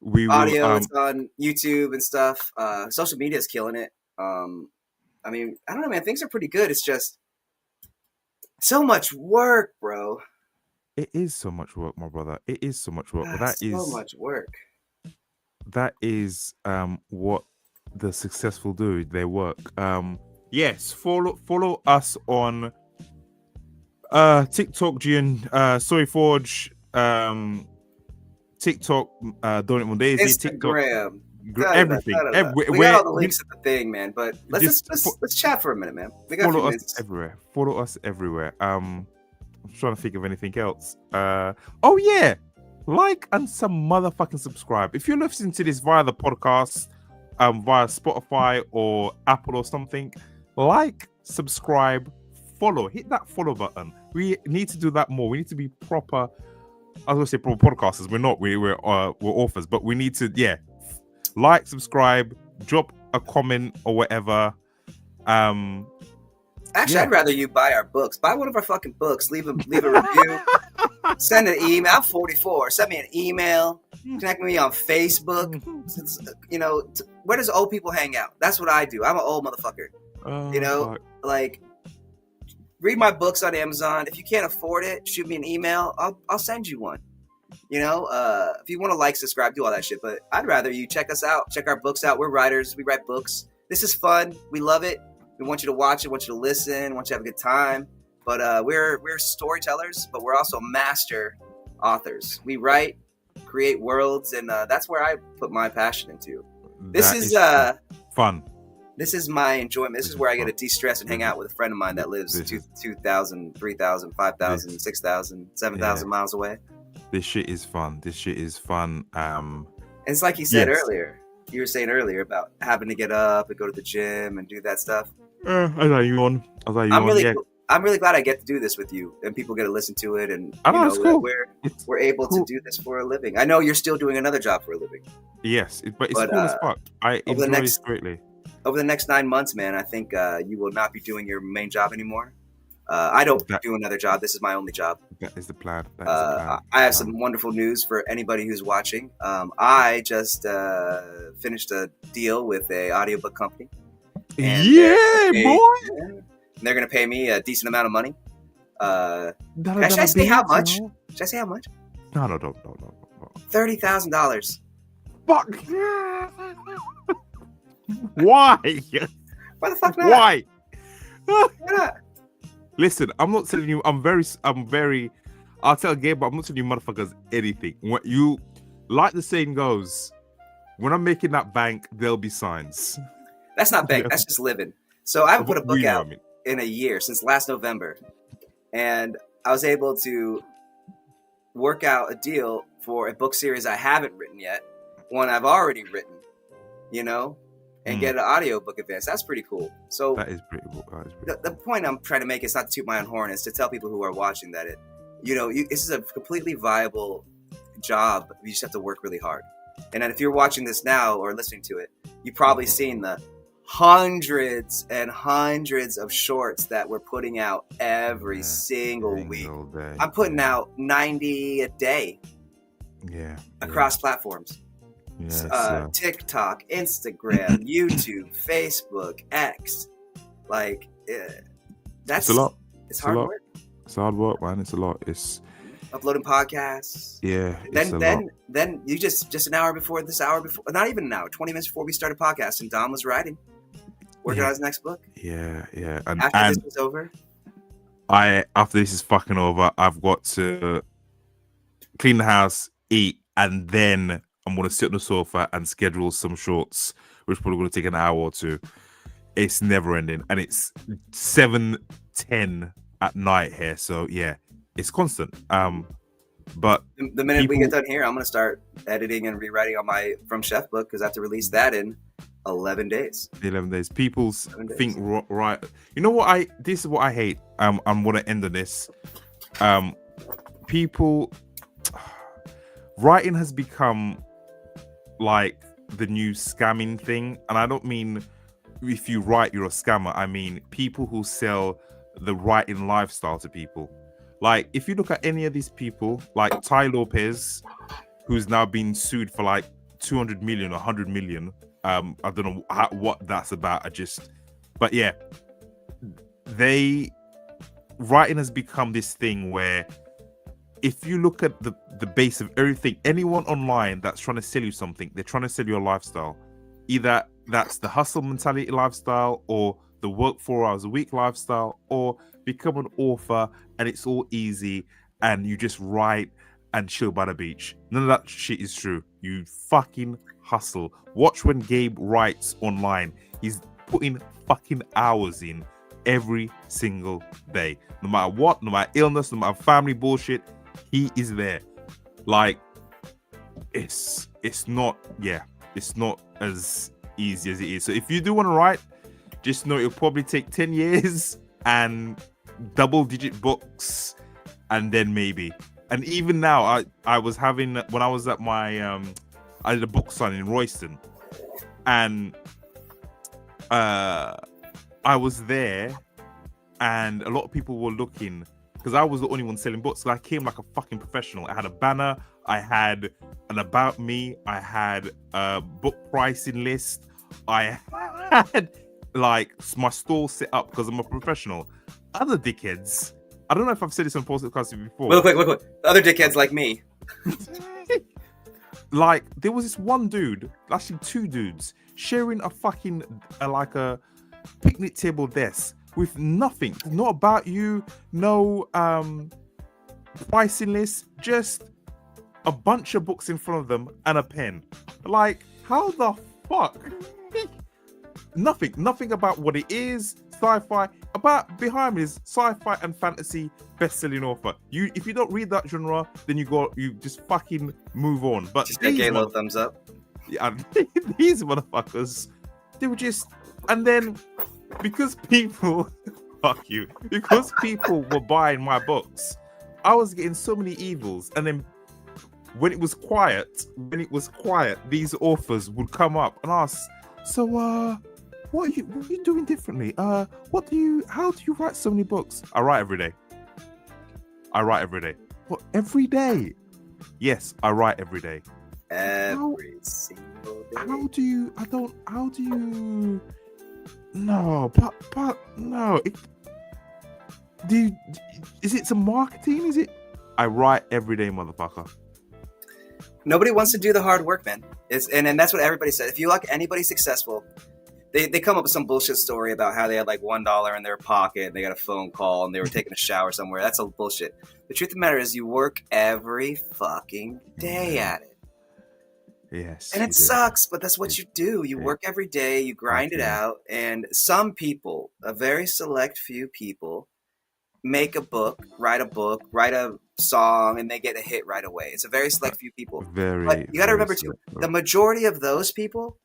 We will. audio. It's on YouTube and stuff. Social media is killing it. I mean, I don't know, man. Things are pretty good. It's just so much work, bro. It is so much work, my brother. It is so much work. But that so is much work. That is what the successful do. They work. Yes, follow us on TikTok, Storyforge, TikTok, Dominique Mondesir, TikTok, Instagram, everything. We got all the links at the thing, man. But let's chat for a minute, man. We got follow us everywhere. Follow us everywhere. I'm trying to think of anything else. Oh yeah, like and some motherfucking subscribe. If you're listening to this via the podcast, via Spotify or Apple or something, like, subscribe, follow, hit that follow button. We need to do that more. We need to be proper. I was gonna say proper podcasters. We're not. We're authors, but we need to. Yeah, like, subscribe, drop a comment or whatever. Actually, I'd rather you buy our books. Buy one of our fucking books. Leave a review. Send an email. I'm 44. Send me an email. Connect with me on Facebook. You know, where does old people hang out? That's what I do. I'm an old motherfucker. You know, like, read my books on Amazon. If you can't afford it, shoot me an email. I'll send you one. You know, if you want to like, subscribe, do all that shit. But I'd rather you check us out. Check our books out. We're writers. We write books. This is fun. We love it. We want you to watch it. Want you to listen. Want you to have a good time. But we're storytellers, but we're also master authors. We write, create worlds, and that's where I put my passion into. This is fun. This is my enjoyment. This is where I get to de-stress and hang out with a friend of mine that lives 2,000, 3,000, 5,000, 6,000, 7,000 miles away. This shit is fun. And it's like you said earlier. You were saying earlier about having to get up and go to the gym and do that stuff. I'm really glad I get to do this with you, and people get to listen to it, and cool. we're able to do this for a living. I know you're still doing another job for a living. Yes, but it's cool as fuck. I enjoy this greatly. Over the next 9 months, man, I think you will not be doing your main job anymore. I don't do another job. This is my only job. That is the plan. I have some wonderful news for anybody who's watching. I just finished a deal with a audiobook company. Boy! They're going to pay me a decent amount of money. Should I say how much? Should I say how much? No. $30,000. Fuck. Why? Why the fuck not? Why? Why not? Listen, I'm not telling you. I'm very. I'll tell Gabe, but I'm not telling you motherfuckers anything. What you, like the saying goes, when I'm making that bank, there'll be signs. That's not bank. That's just living. So I haven't put a book out in a year, since last November, and I was able to work out a deal for a book series I haven't written yet, one I've already written, you know, and get an audiobook advance. That's pretty cool. So that is pretty cool. The point I'm trying to make is not to toot my own horn, is to tell people who are watching that this is a completely viable job. You just have to work really hard. And then if you're watching this now or listening to it, you've probably seen the hundreds and hundreds of shorts that we're putting out every single week. I'm putting out 90 a day. Across platforms. Yes, TikTok, Instagram, YouTube, Facebook, X. Like, that's a lot. It's hard work. It's hard work, man. It's a lot. It's uploading podcasts. Yeah. Then you just an hour before, not even an hour, 20 minutes before we started podcasting, Dom was writing, working on his next book. Yeah. And after this is over, after this is fucking over, I've got to clean the house, eat, and then I'm gonna sit on the sofa and schedule some shorts, which is probably gonna take an hour or two. It's never ending, and it's 7:10 at night here, so yeah, it's constant. But the minute we get done here, I'm gonna start editing and rewriting on my From Chef book, because I have to release that in 11 days. 11 days. People think right. You know what? This is what I hate. I'm gonna end on this. People, writing has become like the new scamming thing, and I don't mean if you write you're a scammer. I mean people who sell the writing lifestyle to people. Like if you look at any of these people, like Ty Lopez, who's now been sued for like 200 million or 100 million. I don't know what that's about. But yeah, writing has become this thing where if you look at the base of everything, anyone online that's trying to sell you something, they're trying to sell you a lifestyle. Either that's the hustle mentality lifestyle, or the work 4 hours a week lifestyle, or become an author and it's all easy and you just write and chill by the beach. None of that shit is true. You fucking hustle. Watch when Gabe writes online. He's putting fucking hours in every single day. No matter what, no matter illness, no matter family bullshit, he is there. Like, it's not as easy as it is. So if you do want to write, just know it'll probably take 10 years and double-digit books, and then maybe. And even now, I was having, when I was at my, I did a book signing in Royston, and I was there, and a lot of people were looking, because I was the only one selling books. So I came like a fucking professional. I had a banner, I had an about me, I had a book pricing list, I had like my stall set up because I'm a professional. Other dickheads, I don't know if I've said this on podcast before. Real quick. Other dickheads like me. Like, there was this one dude, actually two dudes, sharing a fucking, like a picnic table desk with nothing. Not about you, no pricing list, just a bunch of books in front of them and a pen. Like, how the fuck? Nothing about what it is, sci-fi. About behind me is sci-fi and fantasy best-selling author. If you don't read that genre, then you just fucking move on. But just get a little thumbs up. Yeah, these motherfuckers, they were just, and then because people, fuck you, because people were buying my books, I was getting so many evils. And then when it was quiet, these authors would come up and ask, so what are you doing differently? How do you write so many books? I write every day. What, every day? Yes, I write every day. Every single day. How do you no, but no. Is it some marketing? Is it? I write every day, motherfucker. Nobody wants to do the hard work, man. And that's what everybody said. If you look anybody successful, they come up with some bullshit story about how they had like $1 in their pocket and they got a phone call and they were taking a shower somewhere. That's all bullshit. The truth of the matter is you work every fucking day at it. Yes. And it sucks, but that's what you do. You work every day, you grind it out, and some people, a very select few people, make a book, write a song, and they get a hit right away. It's a very select few people. But you got to remember too, the majority of those people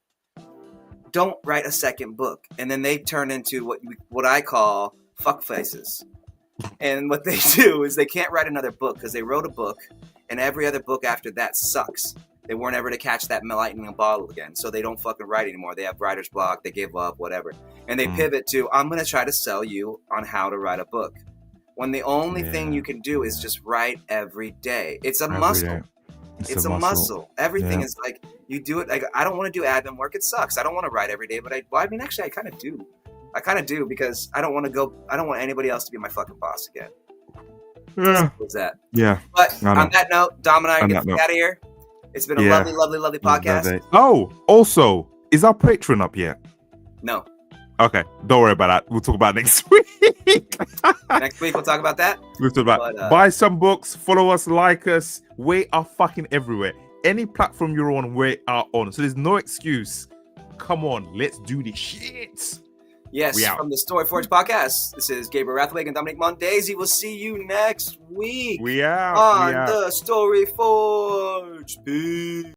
don't write a second book, and then they turn into what I call fuck faces. And what they do is they can't write another book because they wrote a book, and every other book after that sucks. They weren't ever to catch that lightning in a bottle again, so they don't fucking write anymore. They have writer's block, they give up, whatever. And they pivot to, I'm going to try to sell you on how to write a book. When the only thing you can do is just write every day. It's a muscle. It's a muscle. Everything is like, you do it. Like, I don't want to do admin work. It sucks. I don't want to write every day, but actually, I kind of do. I kind of do because I don't want anybody else to be my fucking boss again. Yeah. What's that? Yeah. But on that note, Dom and I are getting out of here. It's been a lovely, lovely, lovely podcast. Oh, also, is our Patreon up yet? No. Okay, don't worry about that. We'll talk about it next week. Next week we'll talk about that. We'll talk about buy some books, follow us, like us. We are fucking everywhere. Any platform you're on, we are on. So there's no excuse. Come on, let's do this shit. Yes, from the Story Forge podcast. This is Gabriel Rathweg and Dominique Mondesir. We'll see you next week. We out. On the Story Forge. Peace.